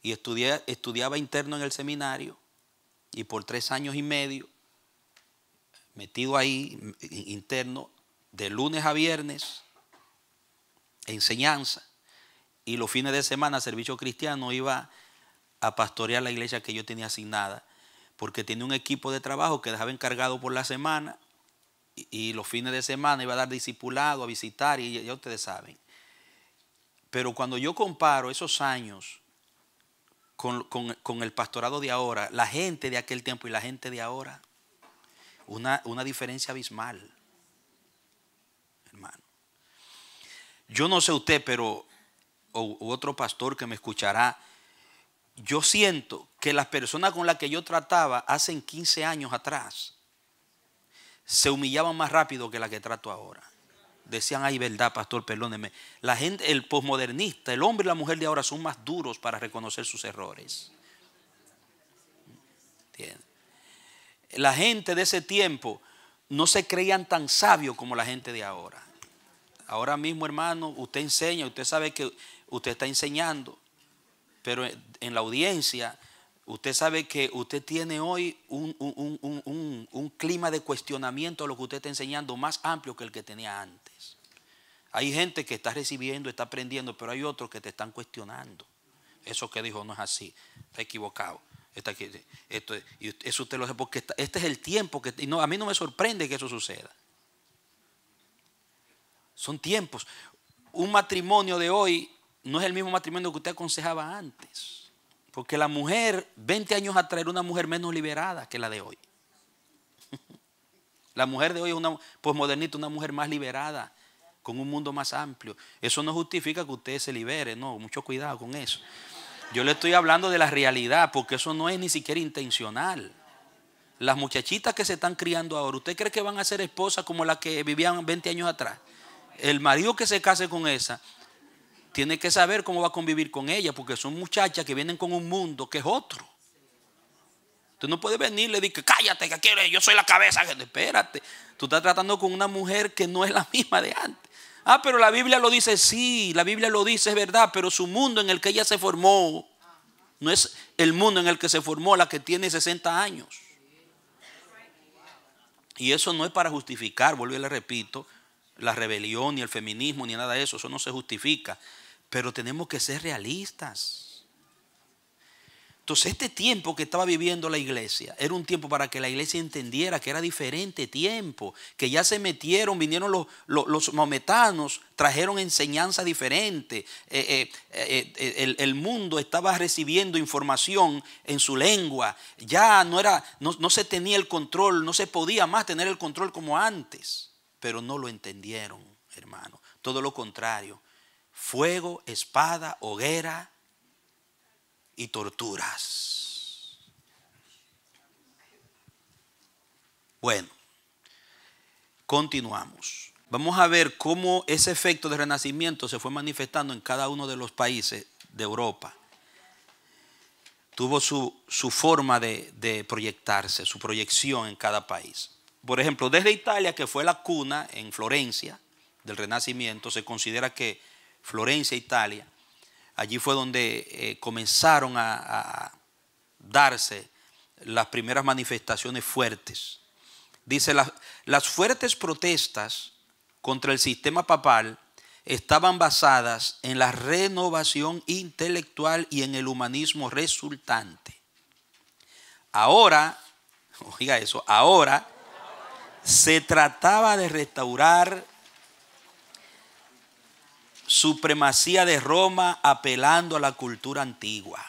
y estudiaba interno en el seminario, y por 3 años y medio metido ahí interno, de lunes a viernes enseñanza, y los fines de semana servicio cristiano iba a pastorear la iglesia que yo tenía asignada, porque tenía un equipo de trabajo que dejaba encargado por la semana, y los fines de semana iba a dar discipulado, a visitar, y ya ustedes saben. Pero cuando yo comparo esos años con el pastorado de ahora, la gente de aquel tiempo y la gente de ahora, una diferencia abismal, hermano. Yo no sé usted, pero u otro pastor que me escuchará, yo siento que las personas con las que yo trataba hace 15 años atrás se humillaban más rápido que las que trato ahora. Decían: ay, verdad, pastor, perdóneme. La gente, el posmodernista, el hombre y la mujer de ahora son más duros para reconocer sus errores. ¿Entiendes? La gente de ese tiempo no se creían tan sabios como la gente de ahora. Ahora mismo, hermano, usted enseña, usted sabe que usted está enseñando, pero en la audiencia usted sabe que usted tiene hoy un clima de cuestionamiento a lo que usted está enseñando más amplio que el que tenía antes. Hay gente que está recibiendo, está aprendiendo, pero hay otros que te están cuestionando. Eso que dijo no es así, está equivocado. Eso usted lo sabe porque este es el tiempo que y no, a mí no me sorprende que eso suceda. Son tiempos. un matrimonio de hoy no es el mismo matrimonio que usted aconsejaba antes. Porque la mujer, 20 años atrás, era una mujer menos liberada que la de hoy. La mujer de hoy es una posmodernista, una mujer más liberada, con un mundo más amplio. Eso no justifica que usted se libere, no, mucho cuidado con eso. Yo le estoy hablando de la realidad, porque eso no es ni siquiera intencional. Las muchachitas que se están criando ahora, ¿usted cree que van a ser esposas como las que vivían 20 años atrás? El marido que se case con esa tiene que saber cómo va a convivir con ella, porque son muchachas que vienen con un mundo que es otro. Tú no puedes venir y le decir, cállate, que quieres, yo soy la cabeza. Espérate, tú estás tratando con una mujer que no es la misma de antes. Ah, pero la Biblia lo dice, sí, la Biblia lo dice, es verdad, pero su mundo en el que ella se formó no es el mundo en el que se formó la que tiene 60 años. Y eso no es para justificar, vuelvo y le repito, la rebelión, ni el feminismo, ni nada de eso. Eso no se justifica. Pero tenemos que ser realistas. Entonces, este tiempo que estaba viviendo la iglesia era un tiempo para que la iglesia entendiera que era diferente tiempo, que ya se metieron, vinieron los maometanos, trajeron enseñanza diferente. El mundo estaba recibiendo información en su lengua. Ya no se tenía el control, no se podía más tener el control como antes. Pero no lo entendieron, hermano. Todo lo contrario. Fuego, espada, hoguera y torturas. Bueno, continuamos. Vamos a ver cómo ese efecto de renacimiento se fue manifestando en cada uno de los países de Europa. Tuvo su forma de proyectarse, su proyección en cada país. Por ejemplo, desde Italia, que fue la cuna en Florencia del Renacimiento, se considera que Florencia, Italia, allí fue donde comenzaron a darse las primeras manifestaciones fuertes. Dice, las fuertes protestas contra el sistema papal estaban basadas en la renovación intelectual y en el humanismo resultante. Ahora, oiga eso, ahora se trataba de restaurar supremacía de Roma apelando a la cultura antigua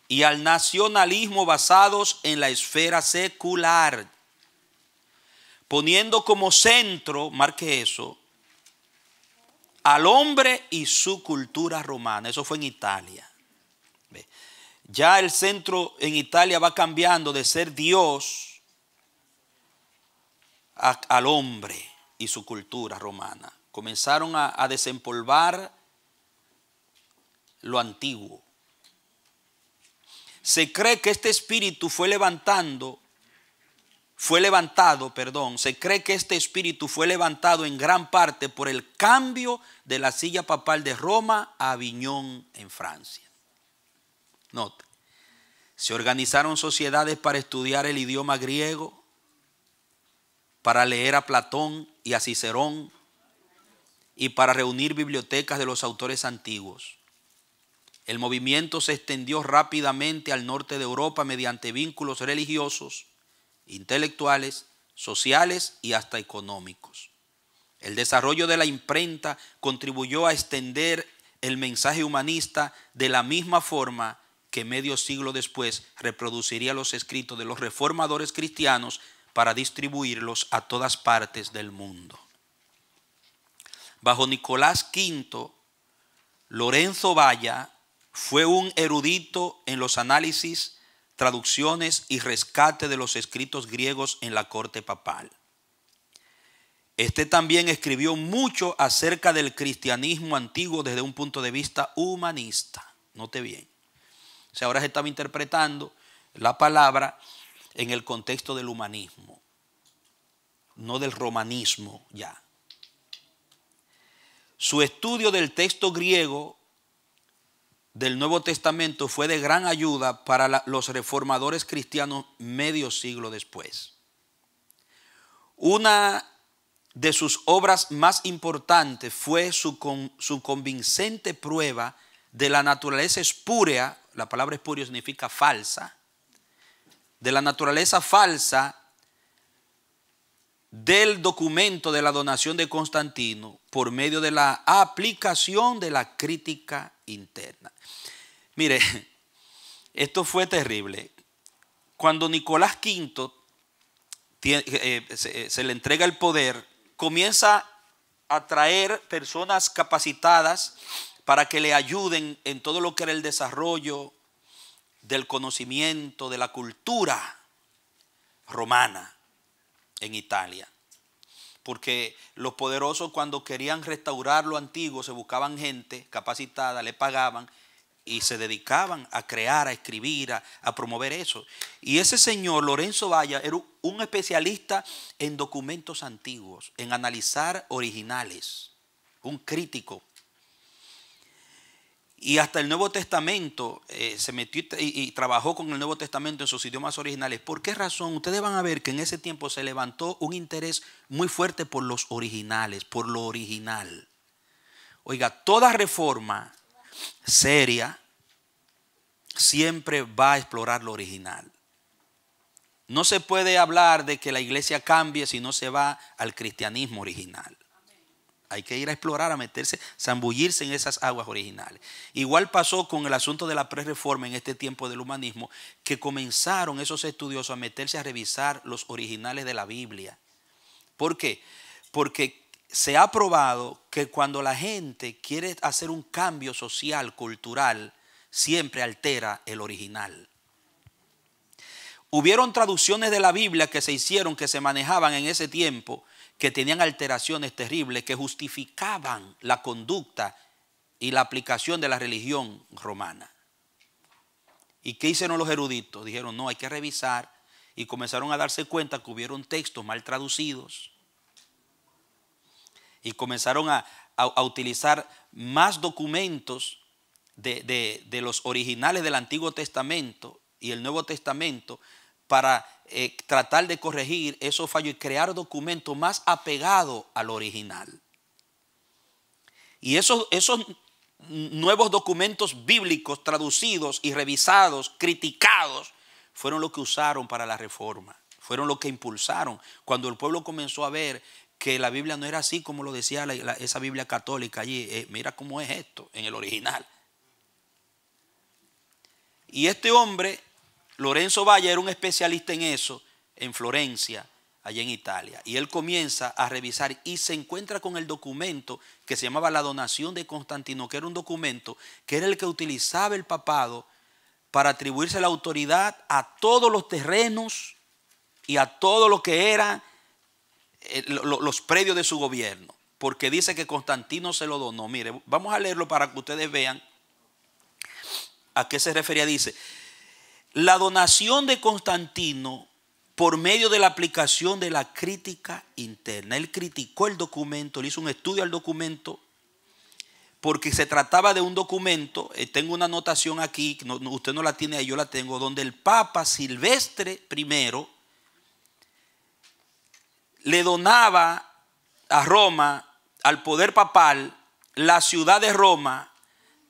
y al nacionalismo basados en la esfera secular, poniendo como centro, marque eso, al hombre y su cultura romana. Eso fue en Italia. Ya el centro en Italia va cambiando de ser Dios al hombre y su cultura romana. Comenzaron a desempolvar lo antiguo. Se cree que este espíritu se cree que este espíritu fue levantado en gran parte por el cambio de la silla papal de Roma a Aviñón en Francia. Note, se organizaron sociedades para estudiar el idioma griego, para leer a Platón y a Cicerón, y para reunir bibliotecas de los autores antiguos. El movimiento se extendió rápidamente al norte de Europa mediante vínculos religiosos, intelectuales, sociales y hasta económicos. El desarrollo de la imprenta contribuyó a extender el mensaje humanista de la misma forma que medio siglo después reproduciría los escritos de los reformadores cristianos para distribuirlos a todas partes del mundo. Bajo Nicolás V, Lorenzo Valla fue un erudito en los análisis, traducciones y rescate de los escritos griegos en la corte papal. Este también escribió mucho acerca del cristianismo antiguo desde un punto de vista humanista. Note bien. O sea, ahora se estaba interpretando la palabra en el contexto del humanismo, no del romanismo ya. Su estudio del texto griego del Nuevo Testamento fue de gran ayuda para los reformadores cristianos medio siglo después. Una de sus obras más importantes fue su convincente prueba de la naturaleza espúrea. La palabra espurio significa falsa. De la naturaleza falsa del documento de la donación de Constantino por medio de la aplicación de la crítica interna. Mire, esto fue terrible. Cuando Nicolás V se le entrega el poder, comienza a traer personas capacitadas para que le ayuden en todo lo que era el desarrollo del conocimiento, de la cultura romana en Italia. Porque los poderosos, cuando querían restaurar lo antiguo, se buscaban gente capacitada, le pagaban y se dedicaban a crear, a escribir, a promover eso. Y ese señor Lorenzo Valla era un especialista en documentos antiguos, en analizar originales, un crítico. Y hasta el Nuevo Testamento se metió y trabajó con el Nuevo Testamento en sus idiomas originales. ¿Por qué razón? Ustedes van a ver que en ese tiempo se levantó un interés muy fuerte por los originales, por lo original. Oiga, toda reforma seria siempre va a explorar lo original. No se puede hablar de que la iglesia cambie si no se va al cristianismo original. Hay que ir a explorar, a meterse, zambullirse en esas aguas originales. Igual pasó con el asunto de la prerreforma en este tiempo del humanismo, que comenzaron esos estudiosos a meterse a revisar los originales de la Biblia. ¿Por qué? Porque se ha probado que cuando la gente quiere hacer un cambio social, cultural, siempre altera el original. Hubieron traducciones de la Biblia que se hicieron, que se manejaban en ese tiempo, que tenían alteraciones terribles, que justificaban la conducta y la aplicación de la religión romana. ¿Y qué hicieron los eruditos? Dijeron, no, hay que revisar, y comenzaron a darse cuenta que hubieron textos mal traducidos y comenzaron a utilizar más documentos de los originales del Antiguo Testamento y el Nuevo Testamento para tratar de corregir esos fallos y crear documentos más apegados al original. Y esos nuevos documentos bíblicos traducidos y revisados, criticados, fueron los que usaron para la reforma, fueron los que impulsaron. Cuando el pueblo comenzó a ver que la Biblia no era así como lo decía esa Biblia católica allí, mira cómo es esto en el original. Y este hombre, Lorenzo Valla, era un especialista en eso, en Florencia, allá en Italia. Y él comienza a revisar y se encuentra con el documento que se llamaba la donación de Constantino, que era un documento que era el que utilizaba el papado para atribuirse la autoridad a todos los terrenos y a todo lo que eran los predios de su gobierno. Porque dice que Constantino se lo donó. Mire, vamos a leerlo para que ustedes vean a qué se refería. Dice, la donación de Constantino por medio de la aplicación de la crítica interna. Él criticó el documento, le hizo un estudio al documento, porque se trataba de un documento, tengo una anotación aquí, usted no la tiene ahí, yo la tengo, donde el Papa Silvestre I le donaba a Roma, al poder papal, la ciudad de Roma,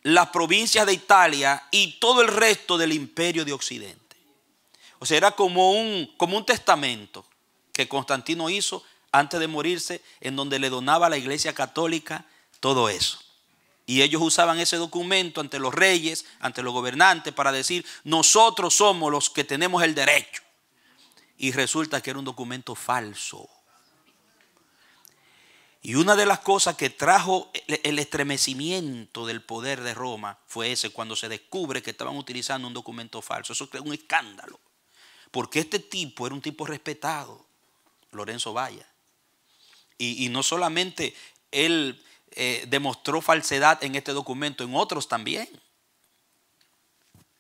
las provincias de Italia y todo el resto del imperio de Occidente. O sea, era como un testamento que Constantino hizo antes de morirse, en donde le donaba a la Iglesia Católica todo eso. Y ellos usaban ese documento ante los reyes, ante los gobernantes, para decir, nosotros somos los que tenemos el derecho. Y resulta que era un documento falso. Y una de las cosas que trajo el estremecimiento del poder de Roma fue ese, cuando se descubre que estaban utilizando un documento falso. Eso es un escándalo. Porque este tipo era un tipo respetado, Lorenzo Valla. Y no solamente él demostró falsedad en este documento, en otros también,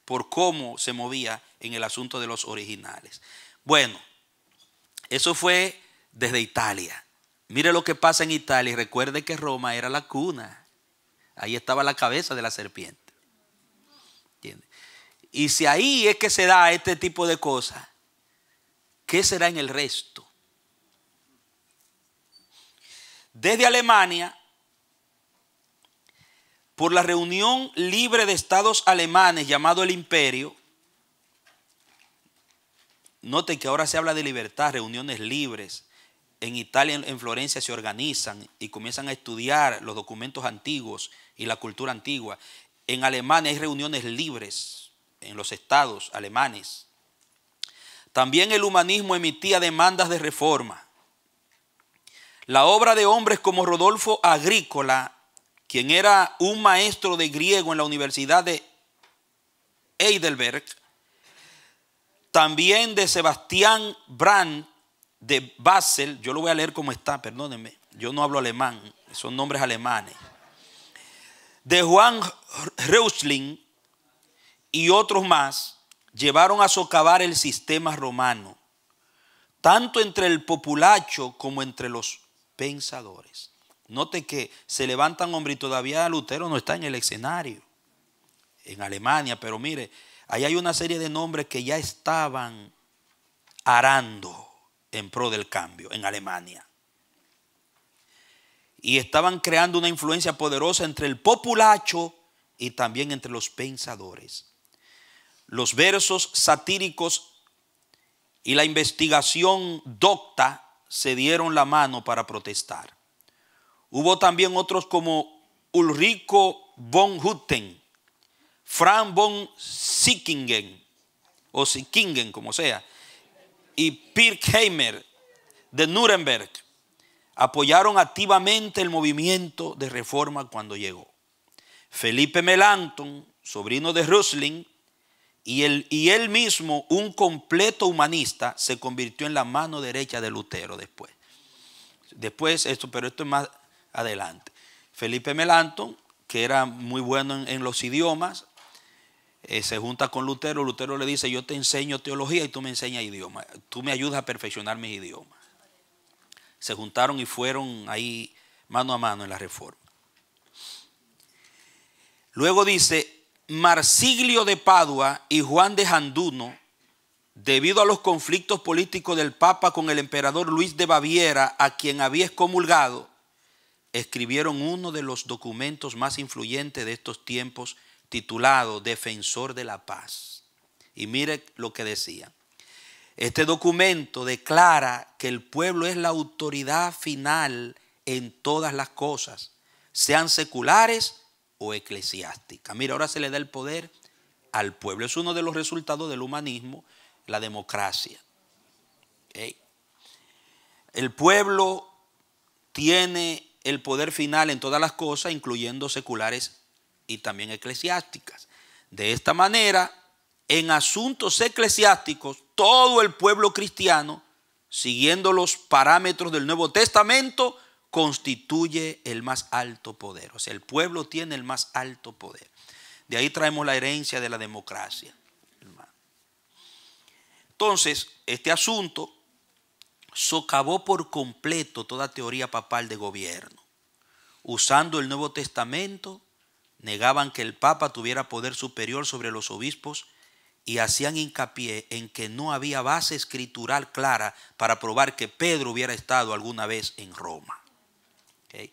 por cómo se movía en el asunto de los originales. Bueno, eso fue desde Italia. Mire lo que pasa en Italia y recuerde que Roma era la cuna. Ahí estaba la cabeza de la serpiente. ¿Entiende? Y si ahí es que se da este tipo de cosas, ¿qué será en el resto? Desde Alemania, por la reunión libre de estados alemanes llamado el Imperio, noten que ahora se habla de libertad, reuniones libres. en Italia, en Florencia, se organizan y comienzan a estudiar los documentos antiguos y la cultura antigua. En Alemania hay reuniones libres en los estados alemanes. También el humanismo emitía demandas de reforma. La obra de hombres como Rodolfo Agrícola, quien era un maestro de griego en la Universidad de Heidelberg, también de Sebastián Brand de Basel, yo lo voy a leer como está, perdónenme, yo no hablo alemán, son nombres alemanes, de Juan Reuchlin y otros más, llevaron a socavar el sistema romano, tanto entre el populacho como entre los pensadores. Note que se levantan hombres y todavía Lutero no está en el escenario en Alemania, pero mire, ahí hay una serie de nombres que ya estaban arando en pro del cambio en Alemania. Y estaban creando una influencia poderosa entre el populacho y también entre los pensadores. Los versos satíricos y la investigación docta se dieron la mano para protestar. Hubo también otros como Ulrico von Hutten, Franz von Sickingen, o Sickingen, como sea, y Pirkheimer de Nuremberg, apoyaron activamente el movimiento de reforma cuando llegó. Felipe Melanchthon, sobrino de Reuchlin, y él mismo, un completo humanista, se convirtió en la mano derecha de Lutero después. Pero esto es más adelante. Felipe Melanchthon, que era muy bueno en los idiomas, se junta con Lutero. Lutero le dice: yo te enseño teología y tú me enseñas idiomas. Tú me ayudas a perfeccionar mis idiomas. Se juntaron y fueron ahí mano a mano en la reforma. Luego dice: Marsiglio de Padua y Juan de Janduno, debido a los conflictos políticos del Papa con el emperador Luis de Baviera, a quien había excomulgado, escribieron uno de los documentos más influyentes de estos tiempos, titulado Defensor de la Paz. Y mire lo que decía. Este documento declara que el pueblo es la autoridad final en todas las cosas, sean seculares o eclesiásticas. Mira, ahora se le da el poder al pueblo. Es uno de los resultados del humanismo, la democracia. ¿Okay? El pueblo tiene el poder final en todas las cosas, incluyendo seculares y también eclesiásticas. De esta manera, en asuntos eclesiásticos, todo el pueblo cristiano, siguiendo los parámetros del Nuevo Testamento, constituye el más alto poder. O sea, el pueblo tiene el más alto poder. De ahí traemos la herencia de la democracia. Entonces, este asunto socavó por completo toda teoría papal de gobierno. Usando el Nuevo Testamento, negaban que el Papa tuviera poder superior sobre los obispos y hacían hincapié en que no había base escritural clara para probar que Pedro hubiera estado alguna vez en Roma. ¿Okay?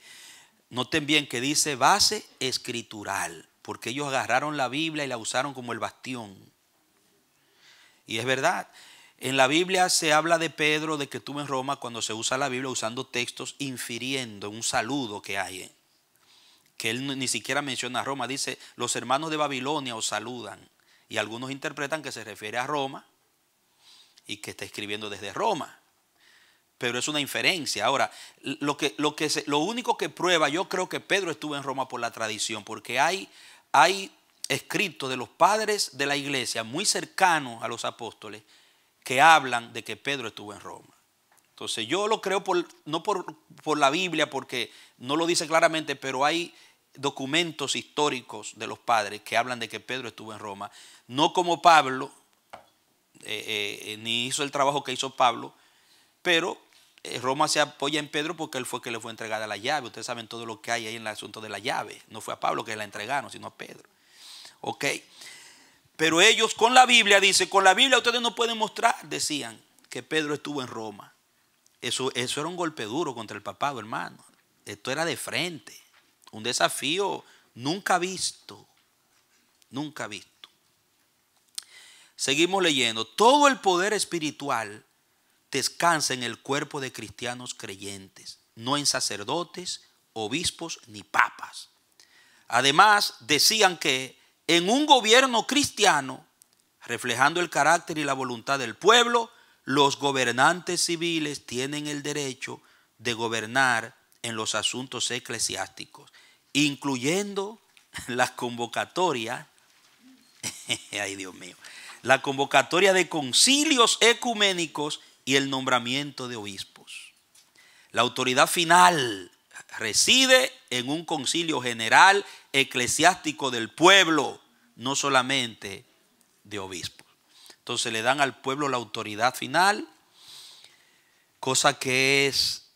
Noten bien que dice base escritural, porque ellos agarraron la Biblia y la usaron como el bastión. Y es verdad, en la Biblia se habla de Pedro, de que estuvo en Roma, cuando se usa la Biblia usando textos, infiriendo un saludo que hay, que él ni siquiera menciona a Roma. Dice: los hermanos de Babilonia os saludan. Y algunos interpretan que se refiere a Roma y que está escribiendo desde Roma. Pero es una inferencia. Ahora, lo único que prueba, yo creo que Pedro estuvo en Roma por la tradición, porque hay escritos de los padres de la iglesia muy cercanos a los apóstoles que hablan de que Pedro estuvo en Roma. Entonces yo lo creo no por la Biblia, porque no lo dice claramente, pero hay documentos históricos de los padres que hablan de que Pedro estuvo en Roma. No como Pablo, ni hizo el trabajo que hizo Pablo, pero Roma se apoya en Pedro porque él fue que le fue entregada la llave. Ustedes saben todo lo que hay ahí en el asunto de la llave. No fue a Pablo que la entregaron, sino a Pedro. ¿Ok? Pero ellos con la Biblia, dice, con la Biblia ustedes no pueden mostrar, decían, que Pedro estuvo en Roma. Eso era un golpe duro contra el papado, hermano. Esto era de frente. Un desafío nunca visto. Nunca visto. Seguimos leyendo. Todo el poder espiritual descansa en el cuerpo de cristianos creyentes, no en sacerdotes, obispos ni papas. Además, decían que en un gobierno cristiano, reflejando el carácter y la voluntad del pueblo, los gobernantes civiles tienen el derecho de gobernar en los asuntos eclesiásticos, incluyendo la convocatoria, ay Dios mío, la convocatoria de concilios ecuménicos y el nombramiento de obispos. La autoridad final reside en un concilio general eclesiástico del pueblo, no solamente de obispos. Entonces le dan al pueblo la autoridad final, cosa que es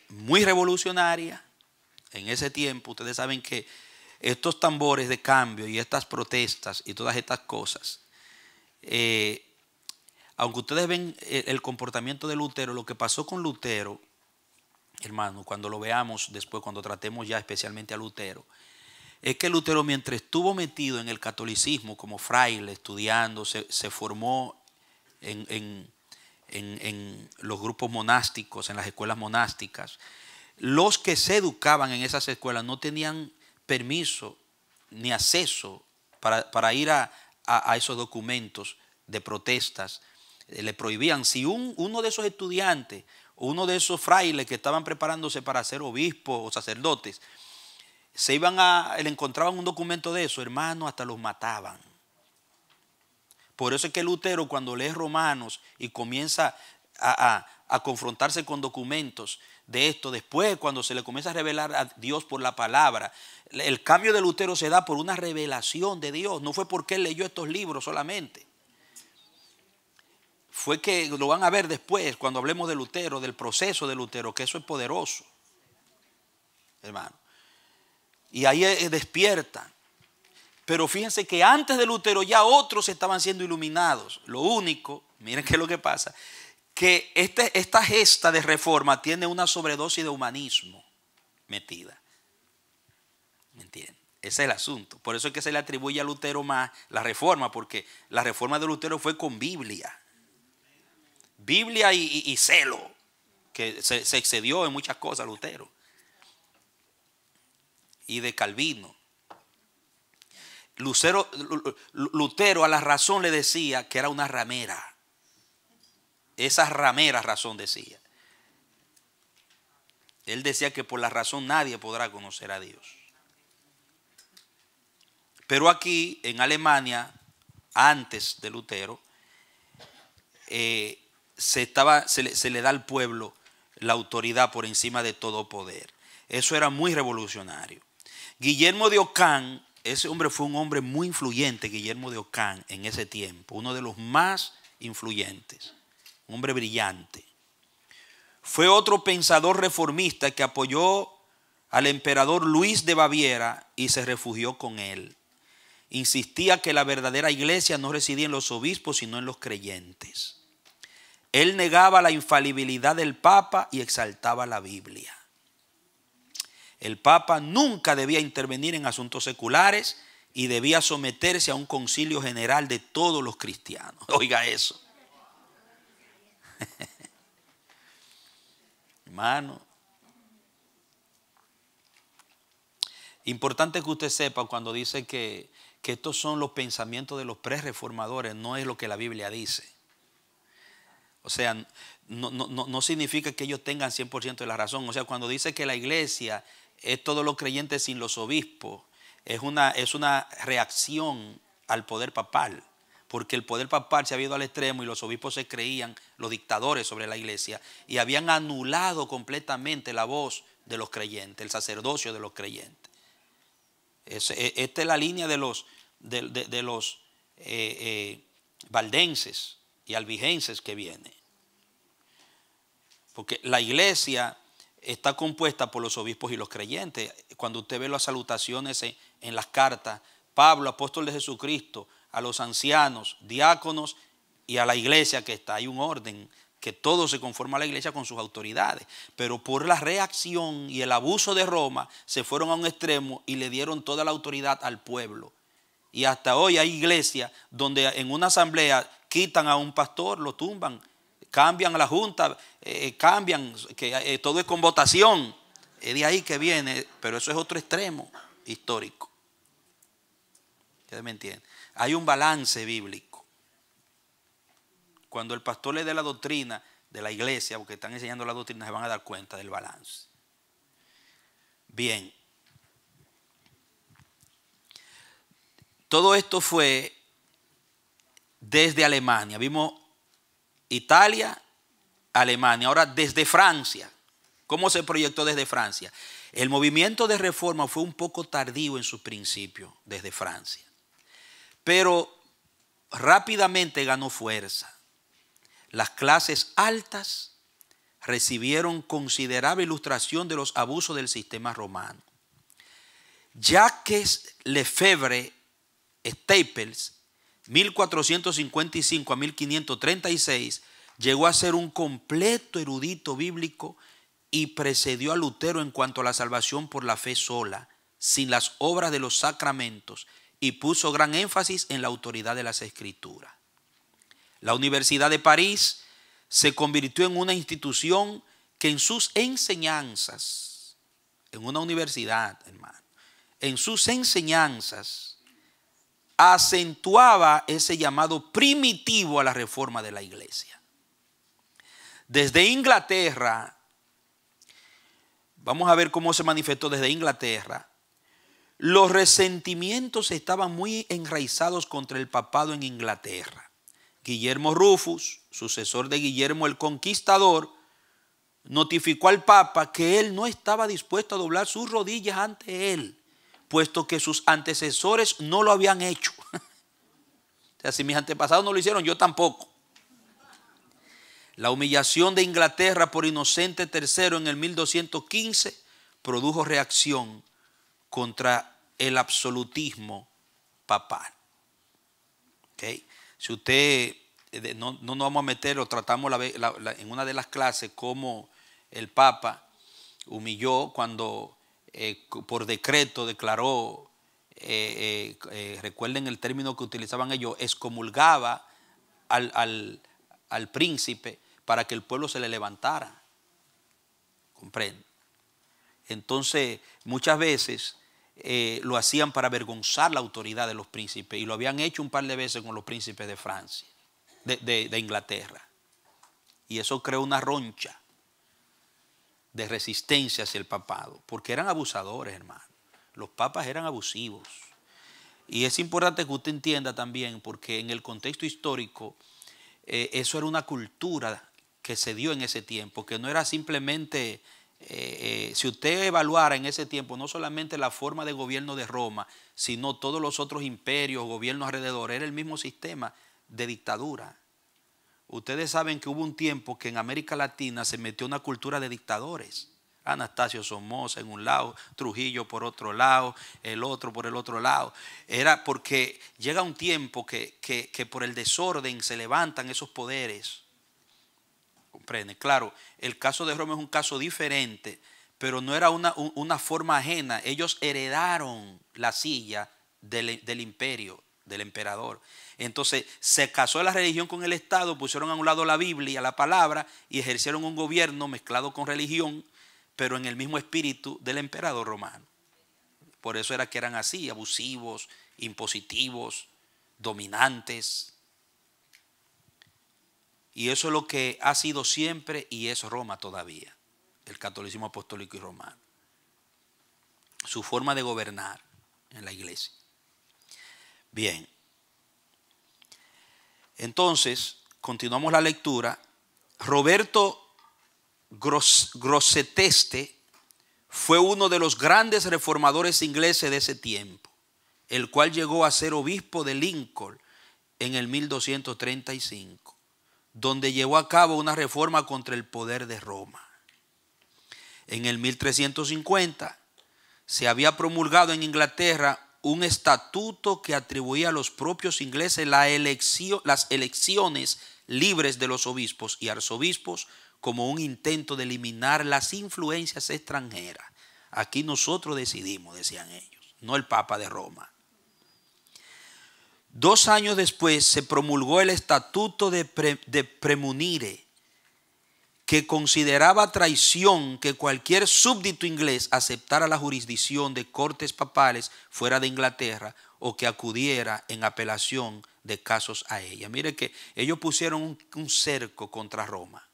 muy revolucionaria en ese tiempo. Ustedes saben que estos tambores de cambio y estas protestas y todas estas cosas, aunque ustedes ven el comportamiento de Lutero, lo que pasó con Lutero, hermano, cuando lo veamos después, cuando tratemos ya especialmente a Lutero, es que Lutero, mientras estuvo metido en el catolicismo como fraile, estudiando, se formó en los grupos monásticos, en las escuelas monásticas. Los que se educaban en esas escuelas no tenían permiso ni acceso para ir a esos documentos de protestas. Le prohibían. Si uno de esos estudiantes, uno de esos frailes que estaban preparándose para ser obispos o sacerdotes, le encontraban un documento de eso, hermano, hasta los mataban. Por eso es que Lutero, cuando lee Romanos y comienza a confrontarse con documentos de esto, después cuando se le comienza a revelar a Dios por la palabra, el cambio de Lutero se da por una revelación de Dios. No fue porque él leyó estos libros solamente. Fue que lo van a ver después cuando hablemos de Lutero, del proceso de Lutero, que eso es poderoso, hermano. Y ahí despiertan. Pero fíjense que antes de Lutero ya otros estaban siendo iluminados. Lo único, miren qué es lo que pasa, que esta gesta de reforma tiene una sobredosis de humanismo metida. ¿Me entienden? Ese es el asunto. Por eso es que se le atribuye a Lutero más la reforma, porque la reforma de Lutero fue con Biblia. Biblia y celo, que se excedió en muchas cosas Lutero. Y de Calvino. Lutero a la razón le decía que era una ramera. Esa ramera razón decía. Él decía que por la razón nadie podrá conocer a Dios. Pero aquí en Alemania, antes de Lutero, se le da al pueblo la autoridad por encima de todo poder. Eso era muy revolucionario. Guillermo de Ockham, ese hombre fue un hombre muy influyente, Guillermo de Ockham, en ese tiempo, uno de los más influyentes, un hombre brillante. Fue otro pensador reformista que apoyó al emperador Luis de Baviera y se refugió con él. Insistía que la verdadera iglesia no residía en los obispos, sino en los creyentes. Él negaba la infalibilidad del Papa y exaltaba la Biblia. El Papa nunca debía intervenir en asuntos seculares y debía someterse a un concilio general de todos los cristianos. Oiga eso. Hermano. Importante que usted sepa cuando dice que estos son los pensamientos de los prerreformadores, no es lo que la Biblia dice. O sea, no significa que ellos tengan 100% de la razón. O sea, cuando dice que la iglesia es todos los creyentes sin los obispos, es una reacción al poder papal. Porque el poder papal se había ido al extremo y los obispos se creían los dictadores sobre la iglesia y habían anulado completamente la voz de los creyentes, el sacerdocio de los creyentes. Esta es la línea de los valdenses y albigenses que viene. Porque la iglesia está compuesta por los obispos y los creyentes. Cuando usted ve las salutaciones en las cartas, Pablo, apóstol de Jesucristo, a los ancianos, diáconos y a la iglesia que está, hay un orden que todo se conforma a la iglesia con sus autoridades. Pero por la reacción y el abuso de Roma se fueron a un extremo y le dieron toda la autoridad al pueblo. Y hasta hoy hay iglesias donde en una asamblea quitan a un pastor, lo tumban, cambian a la junta, cambian, que todo es con votación. Es de ahí que viene, pero eso es otro extremo histórico. ¿Ustedes me entienden? Hay un balance bíblico. Cuando el pastor le dé la doctrina de la iglesia, porque están enseñando la doctrina, se van a dar cuenta del balance. Bien. Todo esto fue desde Alemania. Vimos Italia, Alemania. Ahora desde Francia. ¿Cómo se proyectó desde Francia? El movimiento de reforma fue un poco tardío en su principio desde Francia. Pero rápidamente ganó fuerza. Las clases altas recibieron considerable ilustración de los abusos del sistema romano. Jacques Lefebvre Staples, 1455 a 1536, llegó a ser un completo erudito bíblico y precedió a Lutero en cuanto a la salvación por la fe sola, sin las obras de los sacramentos, y puso gran énfasis en la autoridad de las Escrituras. La Universidad de París se convirtió en una institución que en sus enseñanzas, en una universidad, hermano, en sus enseñanzas acentuaba ese llamado primitivo a la reforma de la iglesia. Desde Inglaterra, vamos a ver cómo se manifestó desde Inglaterra. Los resentimientos estaban muy enraizados contra el papado en Inglaterra. Guillermo Rufus, sucesor de Guillermo el Conquistador, notificó al Papa que él no estaba dispuesto a doblar sus rodillas ante él, puesto que sus antecesores no lo habían hecho. O sea, si mis antepasados no lo hicieron, yo tampoco. La humillación de Inglaterra por Inocente III en el 1215 produjo reacción contra el absolutismo papal. ¿Okay? Si usted, no nos vamos a meter, lo tratamos en una de las clases, cómo el Papa humilló cuando por decreto declaró, recuerden el término que utilizaban ellos, excomulgaba al príncipe para que el pueblo se le levantara. ¿Comprende? Entonces, muchas veces lo hacían para avergonzar la autoridad de los príncipes, y lo habían hecho un par de veces con los príncipes de Francia, de Inglaterra. Y eso creó una roncha de resistencia hacia el papado, porque eran abusadores, hermano. Los papas eran abusivos. Y es importante que usted entienda también, porque en el contexto histórico, eso era una cultura que se dio en ese tiempo, que no era simplemente, si usted evaluara en ese tiempo, no solamente la forma de gobierno de Roma, sino todos los otros imperios, gobiernos alrededor, era el mismo sistema de dictadura. Ustedes saben que hubo un tiempo que en América Latina se metió una cultura de dictadores. Anastasio Somoza en un lado, Trujillo por otro lado, el otro por el otro lado. Era porque llega un tiempo que por el desorden se levantan esos poderes. ¿Comprende? Claro, el caso de Roma es un caso diferente, pero no era una forma ajena. Ellos heredaron la silla del imperio, del emperador. Entonces se casó la religión con el Estado, pusieron a un lado la Biblia, la palabra, y ejercieron un gobierno mezclado con religión, pero en el mismo espíritu del emperador romano. Por eso era que eran así, abusivos, impositivos, dominantes. Y eso es lo que ha sido siempre y es Roma todavía, el catolicismo apostólico y romano. Su forma de gobernar en la iglesia. Bien. Entonces, continuamos la lectura. Roberto Grosseteste fue uno de los grandes reformadores ingleses de ese tiempo, el cual llegó a ser obispo de Lincoln en el 1235, donde llevó a cabo una reforma contra el poder de Roma. En el 1350 se había promulgado en Inglaterra un estatuto que atribuía a los propios ingleses las elecciones libres de los obispos y arzobispos como un intento de eliminar las influencias extranjeras. Aquí nosotros decidimos, decían ellos, no el Papa de Roma. 2 años después se promulgó el Estatuto de Premunire, que consideraba traición que cualquier súbdito inglés aceptara la jurisdicción de cortes papales fuera de Inglaterra o que acudiera en apelación de casos a ella. Mire que ellos pusieron un cerco contra Roma.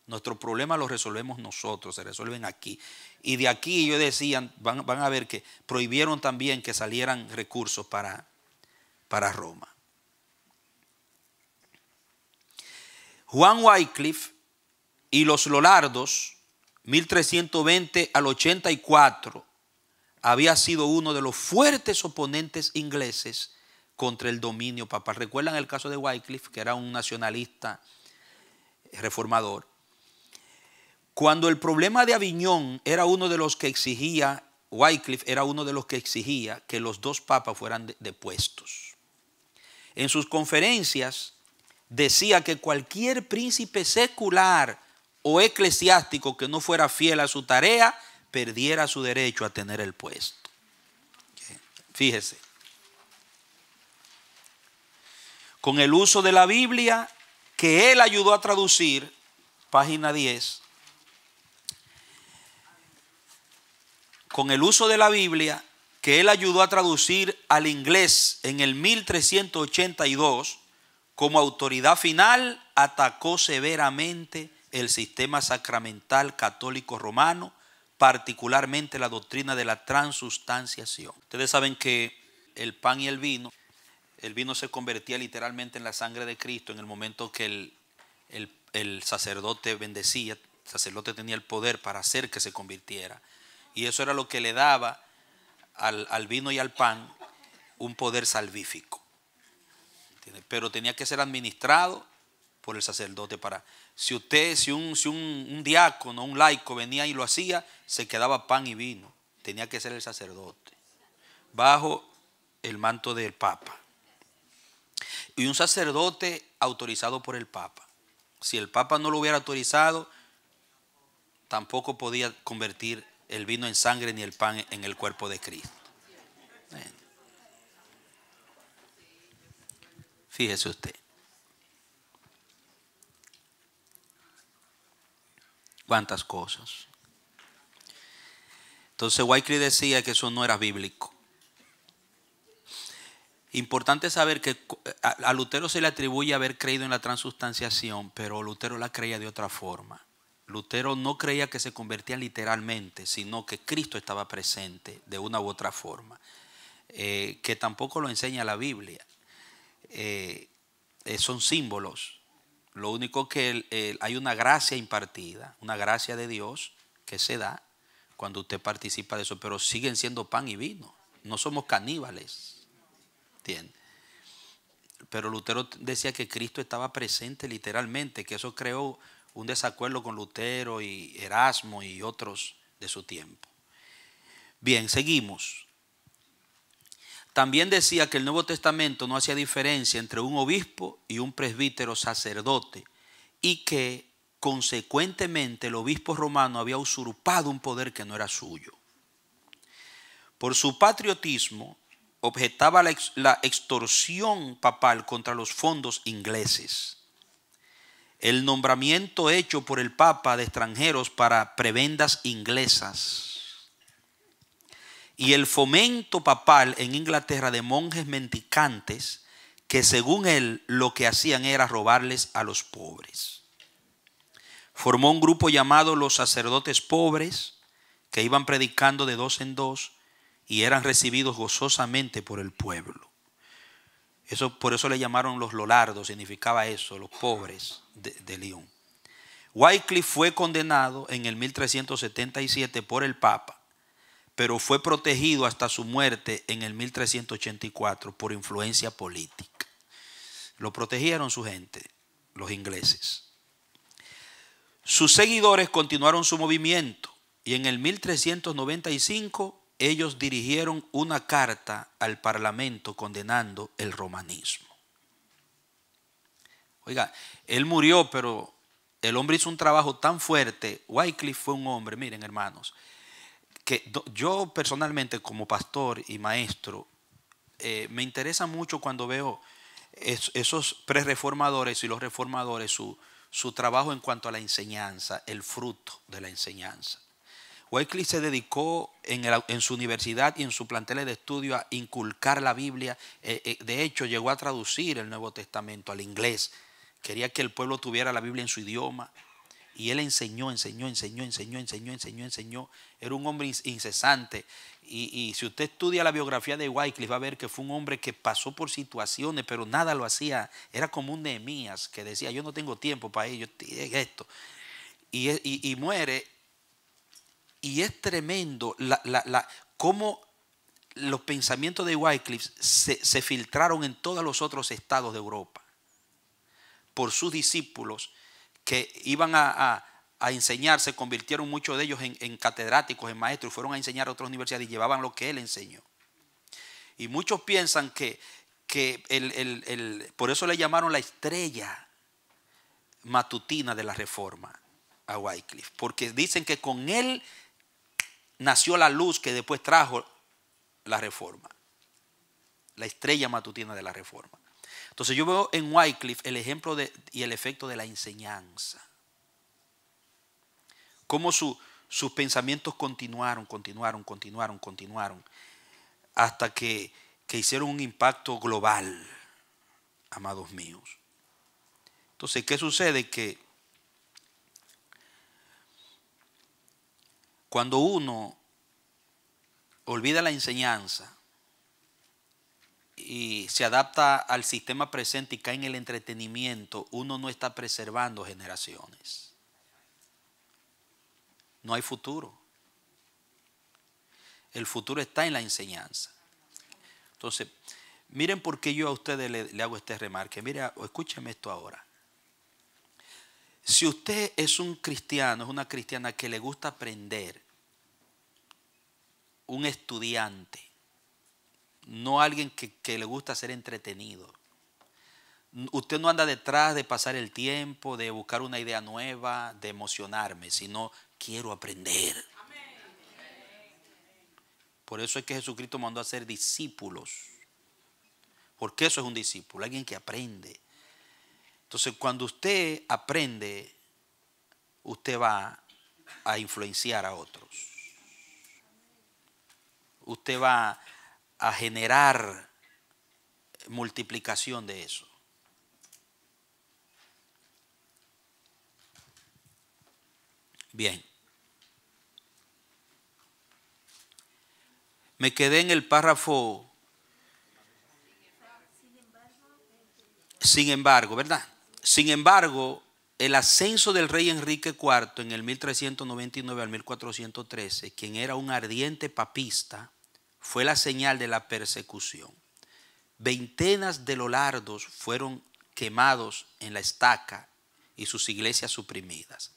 Nuestro problema lo resolvemos nosotros, se resuelven aquí. Y de aquí ellos decían, van a ver que prohibieron también que salieran recursos para Roma. Juan Wycliffe y los Lollardos, 1320 al 84, había sido uno de los fuertes oponentes ingleses contra el dominio papal. ¿Recuerdan el caso de Wycliffe, que era un nacionalista reformador? Cuando el problema de Aviñón era uno de los que exigía, Wycliffe era uno de los que exigía que los dos papas fueran depuestos. En sus conferencias decía que cualquier príncipe secular o eclesiástico que no fuera fiel a su tarea perdiera su derecho a tener el puesto. Fíjese. Con el uso de la Biblia que él ayudó a traducir, página 10. Con el uso de la Biblia que él ayudó a traducir al inglés en el 1382, como autoridad final, atacó severamente el sistema sacramental católico romano, particularmente la doctrina de la transustanciación. Ustedes saben que el pan y el vino se convertía literalmente en la sangre de Cristo en el momento que el sacerdote bendecía. El sacerdote tenía el poder para hacer que se convirtiera. Y eso era lo que le daba al vino y al pan un poder salvífico. Pero tenía que ser administrado por el sacerdote. Si un diácono, un laico venía y lo hacía, se quedaba pan y vino. Tenía que ser el sacerdote, bajo el manto del Papa. Y un sacerdote autorizado por el Papa. Si el Papa no lo hubiera autorizado, tampoco podía convertir el vino en sangre ni el pan en el cuerpo de Cristo. Fíjese usted. Cuántas cosas. Entonces Wycliffe decía que eso no era bíblico. Importante saber que a Lutero se le atribuye haber creído en la transustanciación, pero Lutero la creía de otra forma. Lutero no creía que se convertían literalmente, sino que Cristo estaba presente de una u otra forma, que tampoco lo enseña la Biblia. Son símbolos. Lo único que hay una gracia impartida, una gracia de Dios que se da cuando usted participa de eso, pero siguen siendo pan y vino. No somos caníbales. ¿Entiende? Pero Lutero decía que Cristo estaba presente literalmente, que eso creó un desacuerdo con Lutero y Erasmo y otros de su tiempo. Bien, seguimos. También decía que el Nuevo Testamento no hacía diferencia entre un obispo y un presbítero sacerdote y que consecuentemente el obispo romano había usurpado un poder que no era suyo. Por su patriotismo objetaba la extorsión papal contra los fondos ingleses, el nombramiento hecho por el Papa de extranjeros para prebendas inglesas y el fomento papal en Inglaterra de monjes mendicantes que según él lo que hacían era robarles a los pobres. Formó un grupo llamado los sacerdotes pobres que iban predicando de dos en dos y eran recibidos gozosamente por el pueblo. Por eso le llamaron los Lollardos, significaba eso, los pobres de Lyon. Wycliffe fue condenado en el 1377 por el Papa, pero fue protegido hasta su muerte en el 1384 por influencia política. Lo protegieron su gente, los ingleses. Sus seguidores continuaron su movimiento y en el 1395 ellos dirigieron una carta al Parlamento condenando el romanismo. Oiga, él murió, pero el hombre hizo un trabajo tan fuerte. Wycliffe fue un hombre, miren hermanos, que yo personalmente como pastor y maestro, me interesa mucho cuando veo esos prereformadores y los reformadores, su trabajo en cuanto a la enseñanza, el fruto de la enseñanza. Wycliffe se dedicó en su universidad y en su plantel de estudio a inculcar la Biblia. De hecho, llegó a traducir el Nuevo Testamento al inglés. Quería que el pueblo tuviera la Biblia en su idioma. Y él enseñó. Era un hombre incesante. Y si usted estudia la biografía de Wycliffe, va a ver que fue un hombre que pasó por situaciones, pero nada lo hacía. Era como un Nehemías que decía, yo no tengo tiempo para ello, esto. Y muere. Y es tremendo cómo los pensamientos de Wycliffe se filtraron en todos los otros estados de Europa por sus discípulos que iban a enseñar. Se convirtieron muchos de ellos en catedráticos, en maestros, y fueron a enseñar a otras universidades y llevaban lo que él enseñó. Y muchos piensan que por eso le llamaron la estrella matutina de la Reforma a Wycliffe, porque dicen que con él nació la luz que después trajo la Reforma, la estrella matutina de la Reforma. Entonces yo veo en Wycliffe el ejemplo y el efecto de la enseñanza. Cómo sus pensamientos continuaron hasta que hicieron un impacto global, amados míos. Entonces, ¿qué sucede? Que cuando uno olvida la enseñanza y se adapta al sistema presente y cae en el entretenimiento, uno no está preservando generaciones. No hay futuro. El futuro está en la enseñanza. Entonces, miren por qué yo a ustedes le hago este remarque. Mira, escúcheme esto ahora. Si usted es un cristiano, es una cristiana que le gusta aprender, un estudiante, no alguien que le gusta ser entretenido. Usted no anda detrás de pasar el tiempo, de buscar una idea nueva, de emocionarme, sino quiero aprender. Por eso es que Jesucristo mandó a ser discípulos. Porque eso es un discípulo, alguien que aprende. Entonces, cuando usted aprende, usted va a influenciar a otros. Usted va a generar multiplicación de eso. Bien. Me quedé en el párrafo. Sin embargo, ¿verdad? Sin embargo, el ascenso del rey Enrique IV en el 1399 al 1413, quien era un ardiente papista, fue la señal de la persecución. Veintenas de lollardos fueron quemados en la estaca y sus iglesias suprimidas.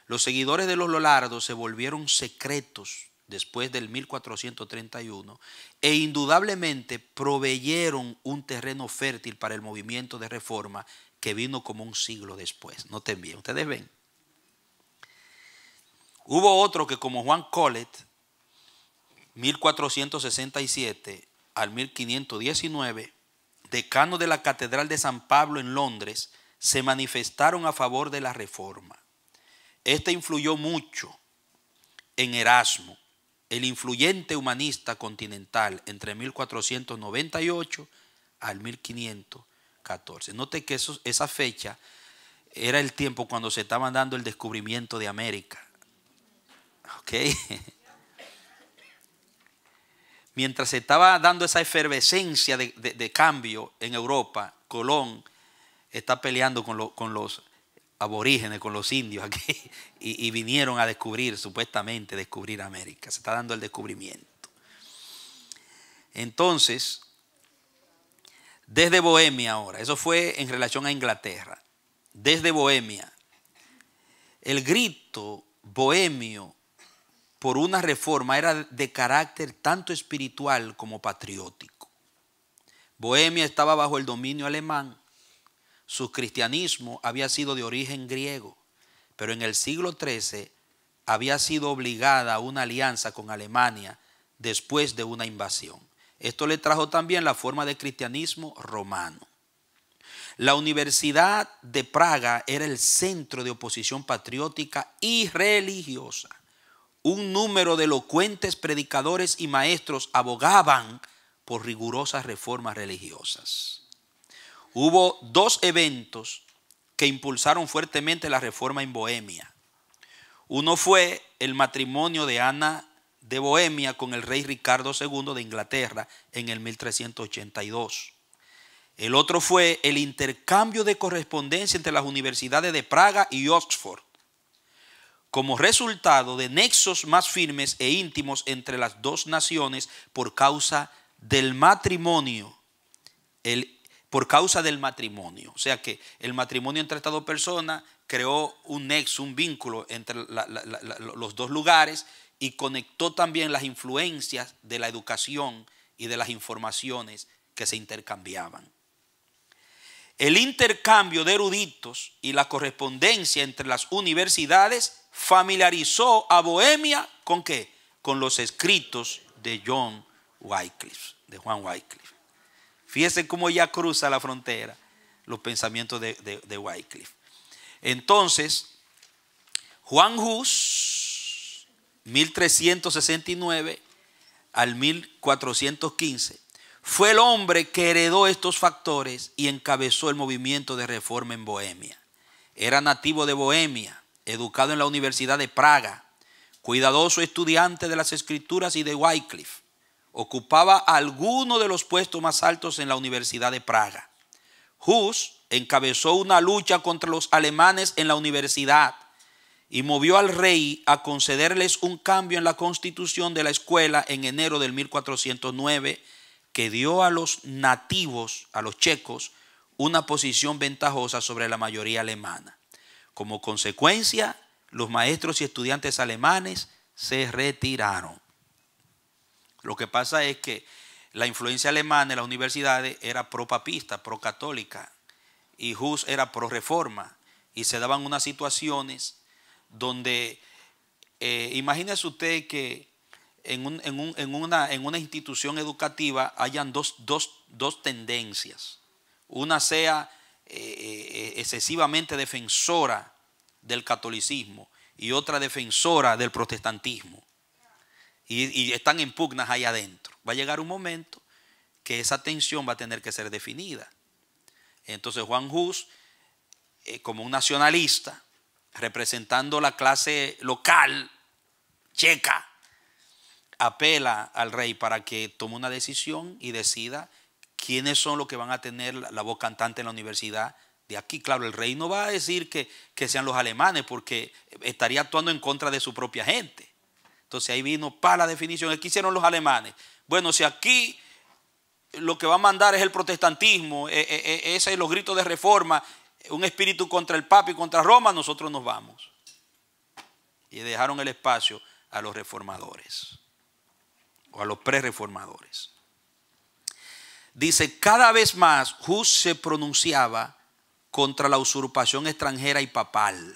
Los seguidores de los lollardos se volvieron secretos después del 1431 e indudablemente proveyeron un terreno fértil para el movimiento de reforma que vino como un siglo después. Noten bien, ustedes ven. Hubo otro que, como Juan Colet, 1467 al 1519, decano de la Catedral de San Pablo en Londres, se manifestaron a favor de la reforma. Este influyó mucho en Erasmo, el influyente humanista continental, entre 1498 al 1514. Note que esa fecha era el tiempo cuando se estaba dando el descubrimiento de América. ¿Ok? Mientras se estaba dando esa efervescencia de cambio en Europa, Colón está peleando con los aborígenes, con los indios aquí, y vinieron a descubrir, supuestamente descubrir América. Se está dando el descubrimiento. Entonces, desde Bohemia ahora, eso fue en relación a Inglaterra, desde Bohemia, el grito bohemio por una reforma era de carácter tanto espiritual como patriótico. Bohemia estaba bajo el dominio alemán. Su cristianismo había sido de origen griego, pero en el siglo XIII había sido obligada a una alianza con Alemania después de una invasión. Esto le trajo también la forma de cristianismo romano. La Universidad de Praga era el centro de oposición patriótica y religiosa. Un número de elocuentes predicadores y maestros abogaban por rigurosas reformas religiosas. Hubo dos eventos que impulsaron fuertemente la reforma en Bohemia. Uno fue el matrimonio de Ana de Bohemia con el rey Ricardo II de Inglaterra en el 1382. El otro fue el intercambio de correspondencia entre las universidades de Praga y Oxford, como resultado de nexos más firmes e íntimos entre las dos naciones por causa del matrimonio. O sea que el matrimonio entre estas dos personas creó un nexo, un vínculo entre los dos lugares y conectó también las influencias de la educación y de las informaciones que se intercambiaban. El intercambio de eruditos y la correspondencia entre las universidades familiarizó a Bohemia ¿con qué? Con los escritos de Juan Wycliffe. Fíjense cómo ya cruza la frontera los pensamientos de Wycliffe. Entonces, Juan Hus, 1369 al 1415, fue el hombre que heredó estos factores y encabezó el movimiento de reforma en Bohemia. Era nativo de Bohemia, educado en la Universidad de Praga, cuidadoso estudiante de las Escrituras y de Wycliffe. Ocupaba algunos de los puestos más altos en la Universidad de Praga. Hus encabezó una lucha contra los alemanes en la universidad y movió al rey a concederles un cambio en la constitución de la escuela en enero del 1409, que dio a los nativos, a los checos, una posición ventajosa sobre la mayoría alemana. Como consecuencia, los maestros y estudiantes alemanes se retiraron. Lo que pasa es que la influencia alemana en las universidades era pro-papista, pro-católica, y Hus era pro-reforma, y se daban unas situaciones donde, imagínese usted que en una institución educativa hayan dos tendencias. Una sea excesivamente defensora del catolicismo y otra defensora del protestantismo. Y están en pugnas ahí adentro. Va a llegar un momento que esa tensión va a tener que ser definida. Entonces Juan Hus, como un nacionalista, representando la clase local checa, apela al rey para que tome una decisión y decida quiénes son los que van a tener la voz cantante en la universidad de aquí. Claro, el rey no va a decir que sean los alemanes, porque estaría actuando en contra de su propia gente. Entonces ahí vino para la definición. ¿Qué hicieron los alemanes? Bueno, si aquí lo que va a mandar es el protestantismo, ese es los gritos de reforma, un espíritu contra el Papa y contra Roma, nosotros nos vamos. Y dejaron el espacio a los reformadores o a los pre-reformadores. Dice, cada vez más Hus se pronunciaba contra la usurpación extranjera y papal.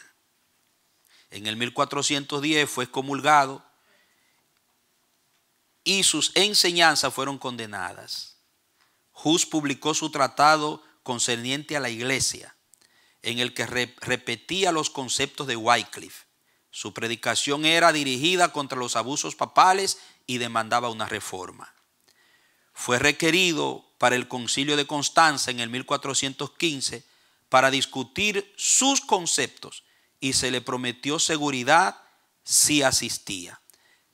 En el 1410 fue excomulgado y sus enseñanzas fueron condenadas. Hus publicó su tratado concerniente a la iglesia, en el que repetía los conceptos de Wycliffe. Su predicación era dirigida contra los abusos papales y demandaba una reforma. Fue requerido para el Concilio de Constanza en el 1415 para discutir sus conceptos y se le prometió seguridad si asistía.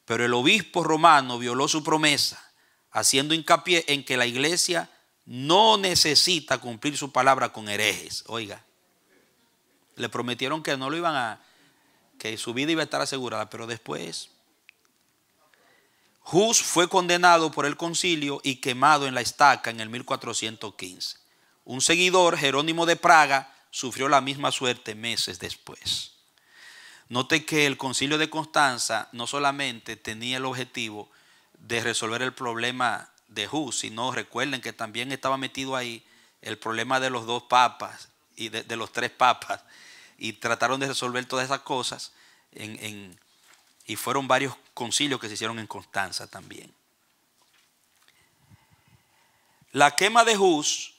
Pero el obispo romano violó su promesa, haciendo hincapié en que la iglesia no necesita cumplir su palabra con herejes. Oiga, le prometieron que no lo iban a, que su vida iba a estar asegurada, pero después Hus fue condenado por el concilio y quemado en la estaca en el 1415. Un seguidor, Jerónimo de Praga, sufrió la misma suerte meses después. Note que el concilio de Constanza no solamente tenía el objetivo de resolver el problema de Hus, sino recuerden que también estaba metido ahí el problema de los dos papas y de los tres papas, y trataron de resolver todas esas cosas y fueron varios concilios que se hicieron en Constanza también. La quema de Hus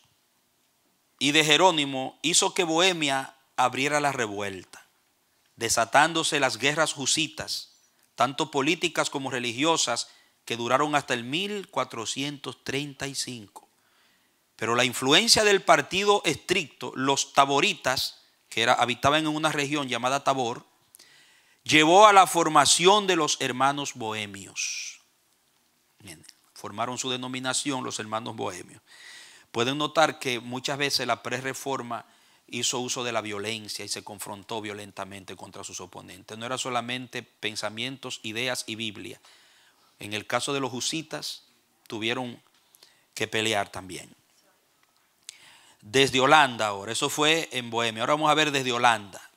y de Jerónimo hizo que Bohemia abriera la revuelta, desatándose las guerras husitas, tanto políticas como religiosas, que duraron hasta el 1435. Pero la influencia del partido estricto, los taboritas, que habitaban en una región llamada Tabor, llevó a la formación de los hermanos bohemios. Bien, formaron su denominación los hermanos bohemios. Pueden notar que muchas veces la prerreforma hizo uso de la violencia y se confrontó violentamente contra sus oponentes. No era solamente pensamientos, ideas y Biblia. En el caso de los husitas tuvieron que pelear también. Desde Holanda ahora, eso fue en Bohemia. Ahora vamos a ver desde Holanda.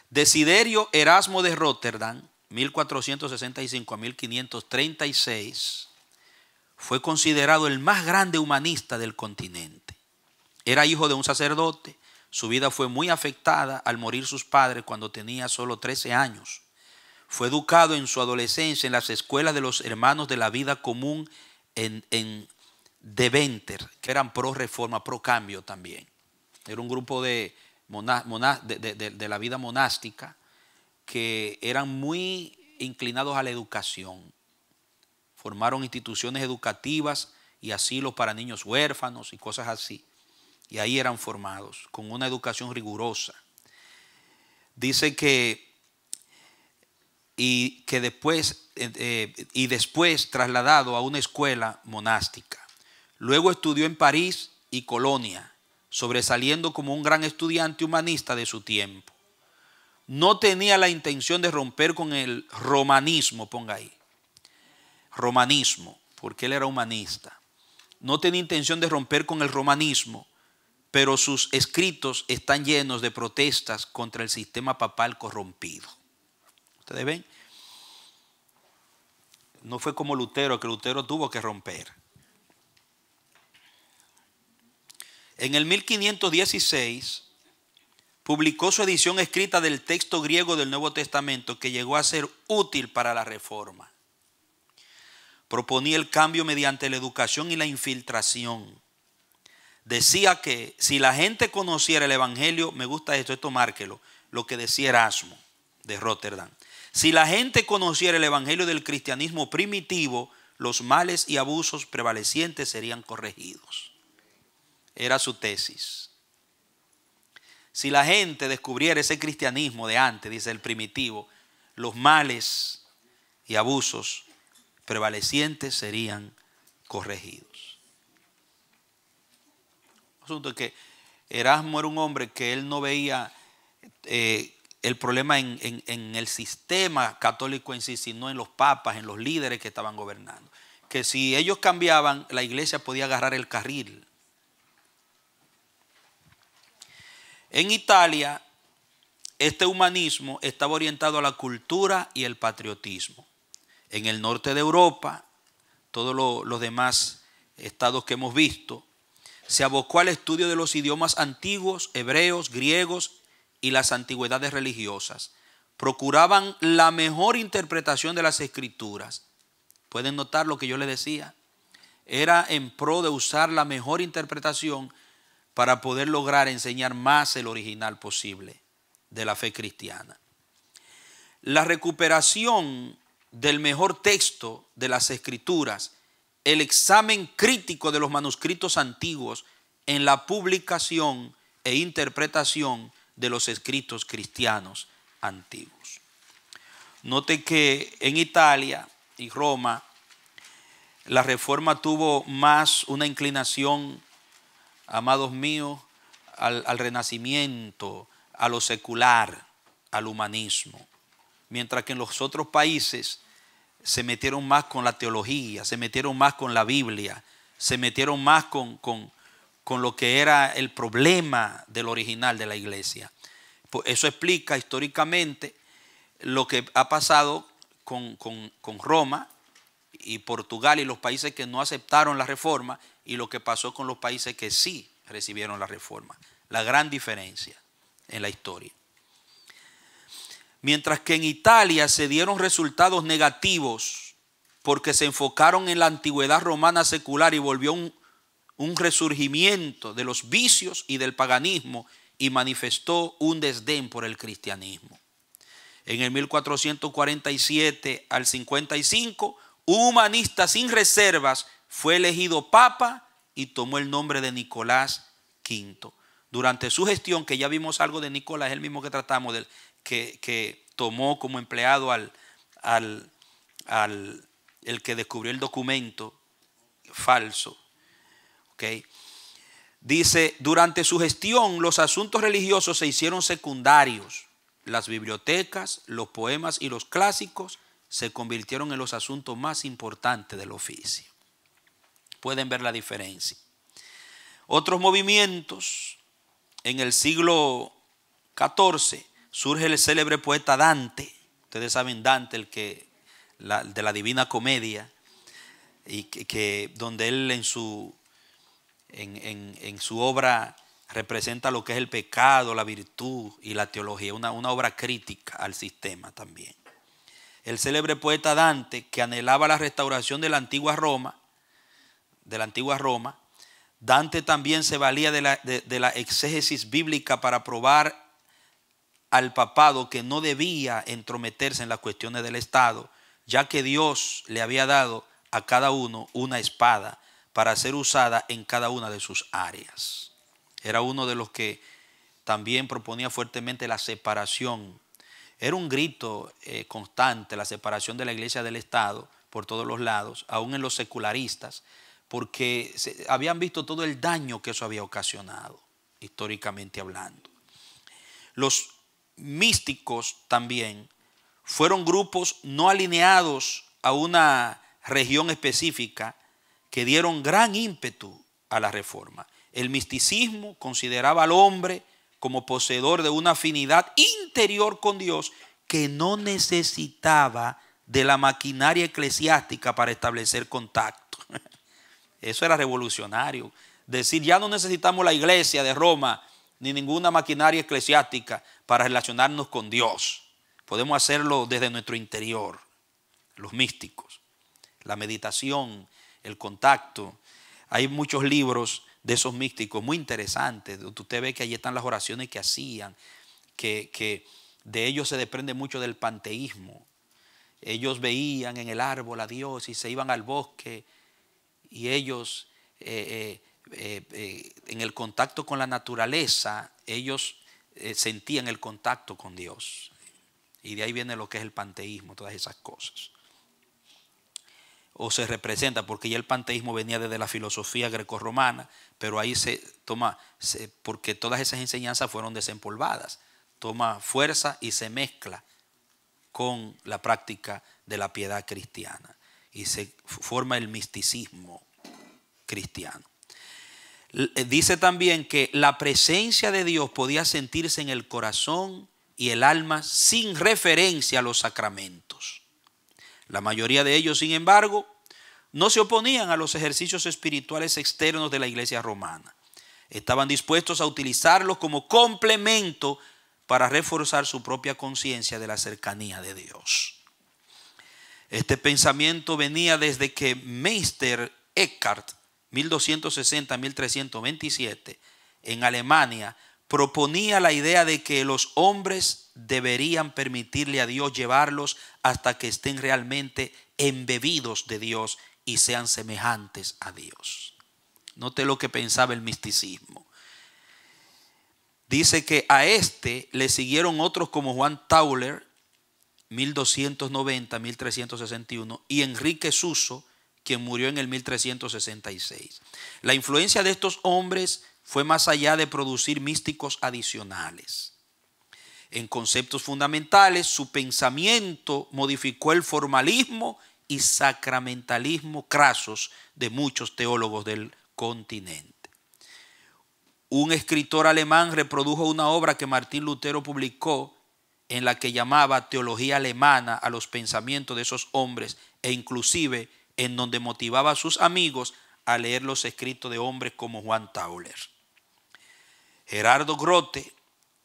Desiderio Erasmo de Rotterdam, 1465 a 1536, fue considerado el más grande humanista del continente. Era hijo de un sacerdote. Su vida fue muy afectada al morir sus padres cuando tenía solo 13 años. Fue educado en su adolescencia en las escuelas de los hermanos de la vida común en Deventer, que eran pro reforma, pro cambio también. Era un grupo de la vida monástica que eran muy inclinados a la educación. Formaron instituciones educativas y asilos para niños huérfanos y cosas así. Y ahí eran formados con una educación rigurosa. Dice que después trasladado a una escuela monástica. Luego estudió en París y Colonia, sobresaliendo como un gran estudiante humanista de su tiempo. No tenía la intención de romper con el romanismo, ponga ahí, romanismo, porque él era humanista. No tenía intención de romper con el romanismo, pero sus escritos están llenos de protestas contra el sistema papal corrompido. ¿Ustedes ven? No fue como Lutero, que Lutero tuvo que romper. En el 1516 publicó su edición escrita del texto griego del Nuevo Testamento, que llegó a ser útil para la reforma. Proponía el cambio mediante la educación y la infiltración. Decía que si la gente conociera el evangelio, me gusta esto márquelo, lo que decía Erasmo de Rotterdam. Si la gente conociera el evangelio del cristianismo primitivo, los males y abusos prevalecientes serían corregidos. Era su tesis. Si la gente descubriera ese cristianismo de antes, dice el primitivo, los males y abusos prevalecientes serían corregidos. Asunto es que Erasmo era un hombre que él no veía el problema en el sistema católico en sí, sino en los papas, en los líderes que estaban gobernando. Que si ellos cambiaban, la iglesia podía agarrar el carril. En Italia, este humanismo estaba orientado a la cultura y el patriotismo. En el norte de Europa, todos los demás estados que hemos visto, se abocó al estudio de los idiomas antiguos, hebreos, griegos y las antigüedades religiosas. Procuraban la mejor interpretación de las escrituras. ¿Pueden notar lo que yo les decía? Era en pro de usar la mejor interpretación para poder lograr enseñar más el original posible de la fe cristiana. La recuperación del mejor texto de las escrituras, el examen crítico de los manuscritos antiguos en la publicación e interpretación de los escritos cristianos antiguos. Note que en Italia y Roma la reforma tuvo más una inclinación, amados míos, al renacimiento, a lo secular, al humanismo. Mientras que en los otros países se metieron más con la teología, se metieron más con la Biblia, se metieron más con lo que era el problema del original de la iglesia. Eso explica históricamente lo que ha pasado con Roma y Portugal y los países que no aceptaron la reforma, y lo que pasó con los países que sí recibieron la reforma. La gran diferencia en la historia. Mientras que en Italia se dieron resultados negativos porque se enfocaron en la antigüedad romana secular y volvió un resurgimiento de los vicios y del paganismo y manifestó un desdén por el cristianismo. En el 1447 al 55, un humanista sin reservas fue elegido papa y tomó el nombre de Nicolás V. Durante su gestión, que ya vimos algo de Nicolás, el mismo que tratamos, que tomó como empleado el que descubrió el documento falso. ¿Okay? Dice, durante su gestión los asuntos religiosos se hicieron secundarios. Las bibliotecas, los poemas y los clásicos se convirtieron en los asuntos más importantes del oficio. Pueden ver la diferencia. Otros movimientos. En el siglo XIV surge el célebre poeta Dante. Ustedes saben Dante, de la Divina Comedia, y donde él en su obra representa lo que es el pecado, la virtud y la teología, una obra crítica al sistema también. El célebre poeta Dante, que anhelaba la restauración de la antigua Roma, Dante también se valía de la exégesis bíblica para probar al papado que no debía entrometerse en las cuestiones del Estado, ya que Dios le había dado a cada uno una espada para ser usada en cada una de sus áreas. Era uno de los que también proponía fuertemente la separación. Era un grito constante, la separación de la iglesia del Estado por todos los lados, aún en los secularistas, porque habían visto todo el daño que eso había ocasionado, históricamente hablando. Los místicos también fueron grupos no alineados a una región específica que dieron gran ímpetu a la reforma. El misticismo consideraba al hombre como poseedor de una afinidad interior con Dios que no necesitaba de la maquinaria eclesiástica para establecer contacto. Eso era revolucionario. Decir, ya no necesitamos la iglesia de Roma ni ninguna maquinaria eclesiástica para relacionarnos con Dios. Podemos hacerlo desde nuestro interior. Los místicos, la meditación, el contacto. Hay muchos libros de esos místicos muy interesantes. Usted ve que allí están las oraciones que hacían, que de ellos se desprende mucho del panteísmo. Ellos veían en el árbol a Dios y se iban al bosque y ellos en el contacto con la naturaleza, ellos sentían el contacto con Dios. Y de ahí viene lo que es el panteísmo, todas esas cosas. O se representa, porque ya el panteísmo venía desde la filosofía grecorromana, pero ahí se toma, porque todas esas enseñanzas fueron desempolvadas, toma fuerza y se mezcla con la práctica de la piedad cristiana y se forma el misticismo cristiano. Dice también que la presencia de Dios podía sentirse en el corazón y el alma sin referencia a los sacramentos. La mayoría de ellos, sin embargo, no se oponían a los ejercicios espirituales externos de la iglesia romana. Estaban dispuestos a utilizarlos como complemento para reforzar su propia conciencia de la cercanía de Dios. Este pensamiento venía desde que Meister Eckhart, 1260-1327, en Alemania, proponía la idea de que los hombres deberían permitirle a Dios llevarlos hasta que estén realmente embebidos de Dios y sean semejantes a Dios. Note lo que pensaba el misticismo. Dice que a este le siguieron otros como Juan Tauler, 1290-1361, y Enrique Suso, quien murió en el 1366. La influencia de estos hombres fue más allá de producir místicos adicionales. En conceptos fundamentales, su pensamiento modificó el formalismo y sacramentalismo crasos de muchos teólogos del continente. Un escritor alemán reprodujo una obra que Martín Lutero publicó en la que llamaba teología alemana a los pensamientos de esos hombres e inclusive en donde motivaba a sus amigos a leer los escritos de hombres como Juan Tauler. Gerardo Grote,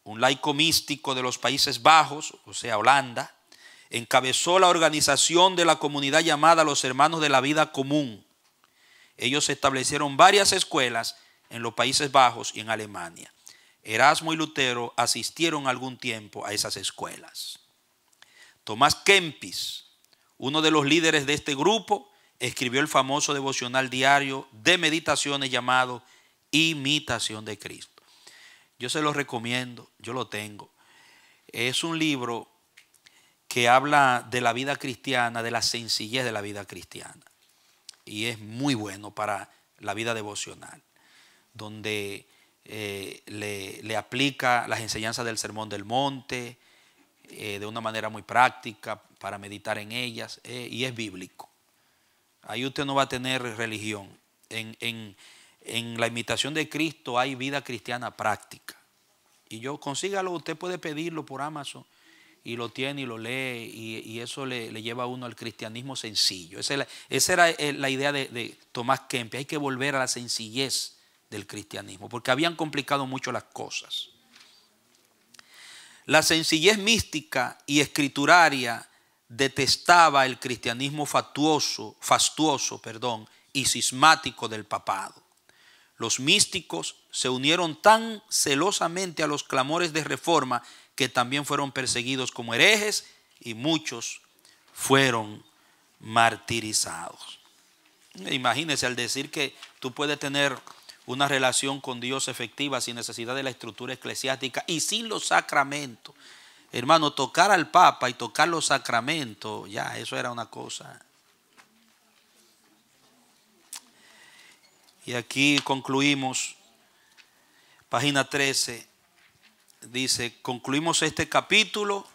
un laico místico de los Países Bajos, o sea, Holanda, encabezó la organización de la comunidad llamada los Hermanos de la Vida Común. Ellos establecieron varias escuelas en los Países Bajos y en Alemania. Erasmo y Lutero asistieron algún tiempo a esas escuelas. Tomás Kempis, uno de los líderes de este grupo, escribió el famoso devocional diario de meditaciones llamado Imitación de Cristo. Yo se lo recomiendo, yo lo tengo. Es un libro que habla de la vida cristiana, de la sencillez de la vida cristiana. Y es muy bueno para la vida devocional, donde le aplica las enseñanzas del Sermón del Monte de una manera muy práctica para meditar en ellas, y es bíblico. Ahí usted no va a tener religión. En la imitación de Cristo hay vida cristiana práctica. Y consígalo, usted puede pedirlo por Amazon y lo tiene y lo lee, y eso le lleva a uno al cristianismo sencillo. Esa era la idea de Tomás Kempis. Hay que volver a la sencillez del cristianismo, porque habían complicado mucho las cosas. La sencillez mística y escrituraria detestaba el cristianismo fastuoso, y cismático del papado. Los místicos se unieron tan celosamente a los clamores de reforma que también fueron perseguidos como herejes y muchos fueron martirizados. Imagínense, al decir que tú puedes tener una relación con Dios efectiva sin necesidad de la estructura eclesiástica y sin los sacramentos. Hermano, tocar al Papa y tocar los sacramentos, ya, eso era una cosa. Y aquí concluimos, página 13, dice, concluimos este capítulo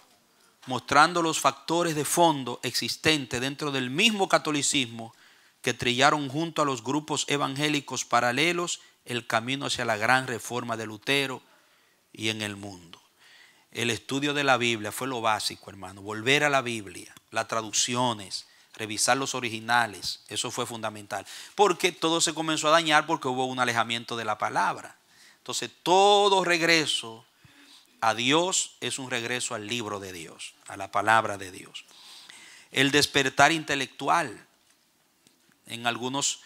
mostrando los factores de fondo existentes dentro del mismo catolicismo que trillaron junto a los grupos evangélicos paralelos el camino hacia la gran reforma de Lutero y en el mundo. El estudio de la Biblia fue lo básico, hermano. Volver a la Biblia, las traducciones, revisar los originales, eso fue fundamental. Porque todo se comenzó a dañar porque hubo un alejamiento de la palabra. Entonces, todo regreso a Dios es un regreso al libro de Dios, a la palabra de Dios. El despertar intelectual. En algunos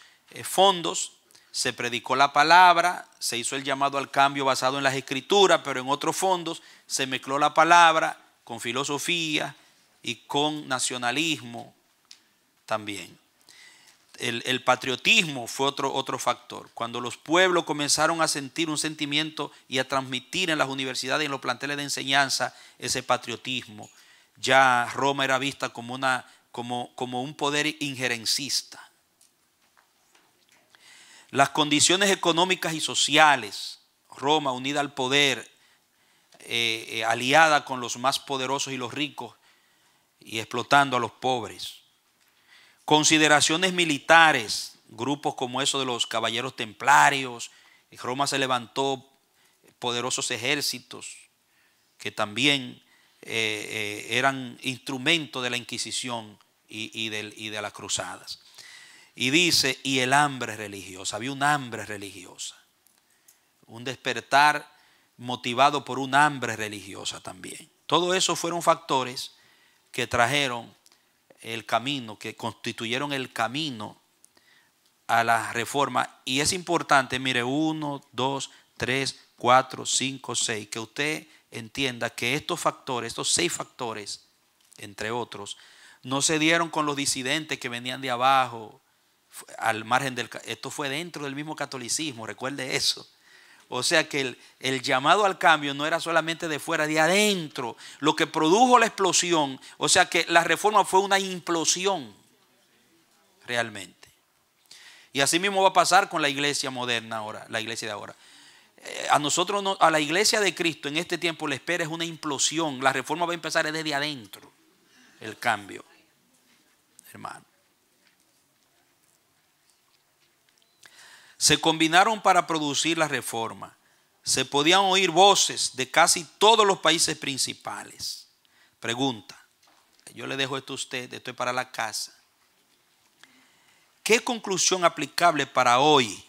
fondos se predicó la palabra, se hizo el llamado al cambio basado en las escrituras, pero en otros fondos se mezcló la palabra con filosofía y con nacionalismo también. El patriotismo fue otro factor. Cuando los pueblos comenzaron a sentir un sentimiento y a transmitir en las universidades y en los planteles de enseñanza ese patriotismo, ya Roma era vista como un poder injerencista. Las condiciones económicas y sociales, Roma unida al poder, aliada con los más poderosos y los ricos y explotando a los pobres. Consideraciones militares, grupos como esos de los caballeros templarios. En Roma se levantó poderosos ejércitos que también eran instrumentos de la Inquisición y de las cruzadas. Y dice, y el hambre religiosa, había un hambre religiosa, un despertar motivado por un hambre religiosa también. Todo eso fueron factores que trajeron el camino, que constituyeron el camino a la reforma. Y es importante, mire, 1, 2, 3, 4, 5, 6, que usted entienda que estos factores, estos 6 factores, entre otros, no se dieron con los disidentes que venían de abajo, al margen esto fue dentro del mismo catolicismo, recuerde eso. O sea que el llamado al cambio no era solamente de fuera, de adentro. Lo que produjo la explosión, o sea que la reforma fue una implosión realmente. Y así mismo va a pasar con la iglesia moderna ahora, la iglesia de ahora. A nosotros, a la iglesia de Cristo en este tiempo le espera es una implosión. La reforma va a empezar desde adentro, el cambio, hermano. Se combinaron para producir la reforma. Se podían oír voces de casi todos los países principales. Pregunta, yo le dejo esto a usted, esto es para la casa. ¿Qué conclusión aplicable para hoy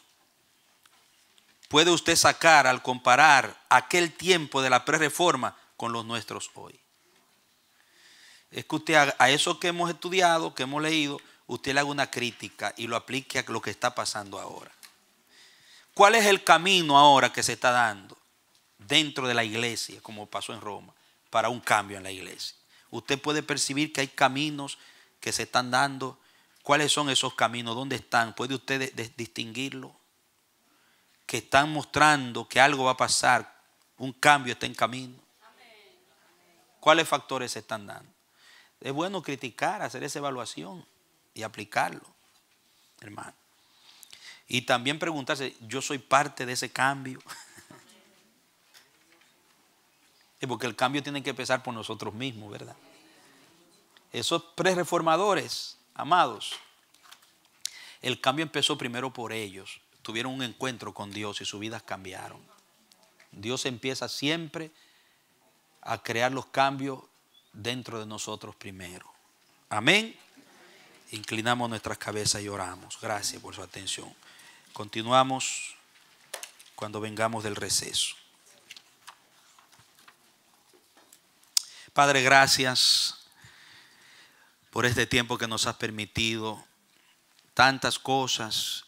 puede usted sacar al comparar aquel tiempo de la prerreforma con los nuestros hoy? Es que usted a eso que hemos estudiado, que hemos leído, usted le haga una crítica y lo aplique a lo que está pasando ahora. ¿Cuál es el camino ahora que se está dando dentro de la iglesia, como pasó en Roma, para un cambio en la iglesia? Usted puede percibir que hay caminos que se están dando. ¿Cuáles son esos caminos? ¿Dónde están? ¿Puede usted distinguirlo? Que están mostrando que algo va a pasar, un cambio está en camino. ¿Cuáles factores se están dando? Es bueno criticar, hacer esa evaluación y aplicarlo, hermano. Y también preguntarse, ¿yo soy parte de ese cambio? Porque el cambio tiene que empezar por nosotros mismos, ¿verdad? Esos pre-reformadores, amados, el cambio empezó primero por ellos. Tuvieron un encuentro con Dios y sus vidas cambiaron. Dios empieza siempre a crear los cambios dentro de nosotros primero. Amén. Inclinamos nuestras cabezas y oramos. Gracias por su atención. Continuamos cuando vengamos del receso. Padre, gracias por este tiempo que nos has permitido. Tantas cosas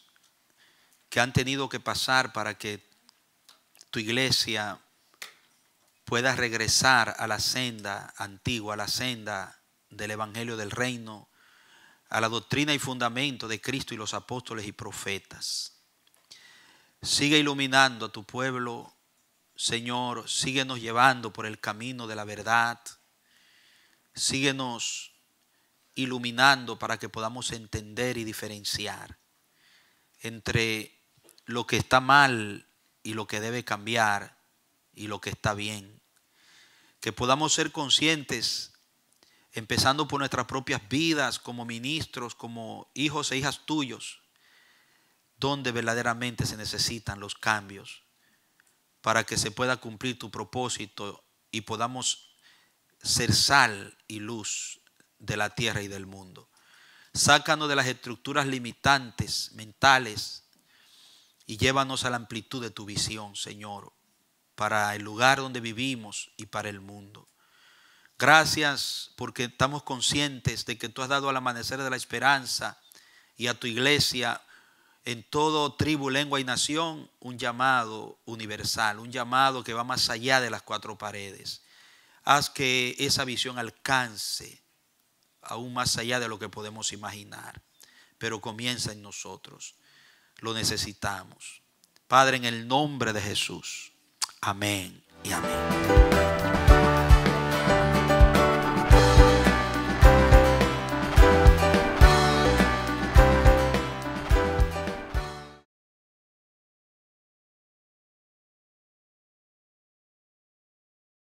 que han tenido que pasar para que tu iglesia pueda regresar a la senda antigua, a la senda del evangelio del reino, a la doctrina y fundamento de Cristo y los apóstoles y profetas. Sigue iluminando a tu pueblo, Señor. Síguenos llevando por el camino de la verdad. Síguenos iluminando para que podamos entender y diferenciar entre lo que está mal y lo que debe cambiar y lo que está bien. Que podamos ser conscientes, empezando por nuestras propias vidas como ministros, como hijos e hijas tuyos, donde verdaderamente se necesitan los cambios para que se pueda cumplir tu propósito y podamos ser sal y luz de la tierra y del mundo. Sácanos de las estructuras limitantes mentales y llévanos a la amplitud de tu visión, Señor, para el lugar donde vivimos y para el mundo. Gracias porque estamos conscientes de que tú has dado al amanecer de la esperanza y a tu iglesia en todo tribu, lengua y nación un llamado universal, un llamado que va más allá de las cuatro paredes. Haz que esa visión alcance aún más allá de lo que podemos imaginar, pero comienza en nosotros. Lo necesitamos. Padre, en el nombre de Jesús. Amén y amén.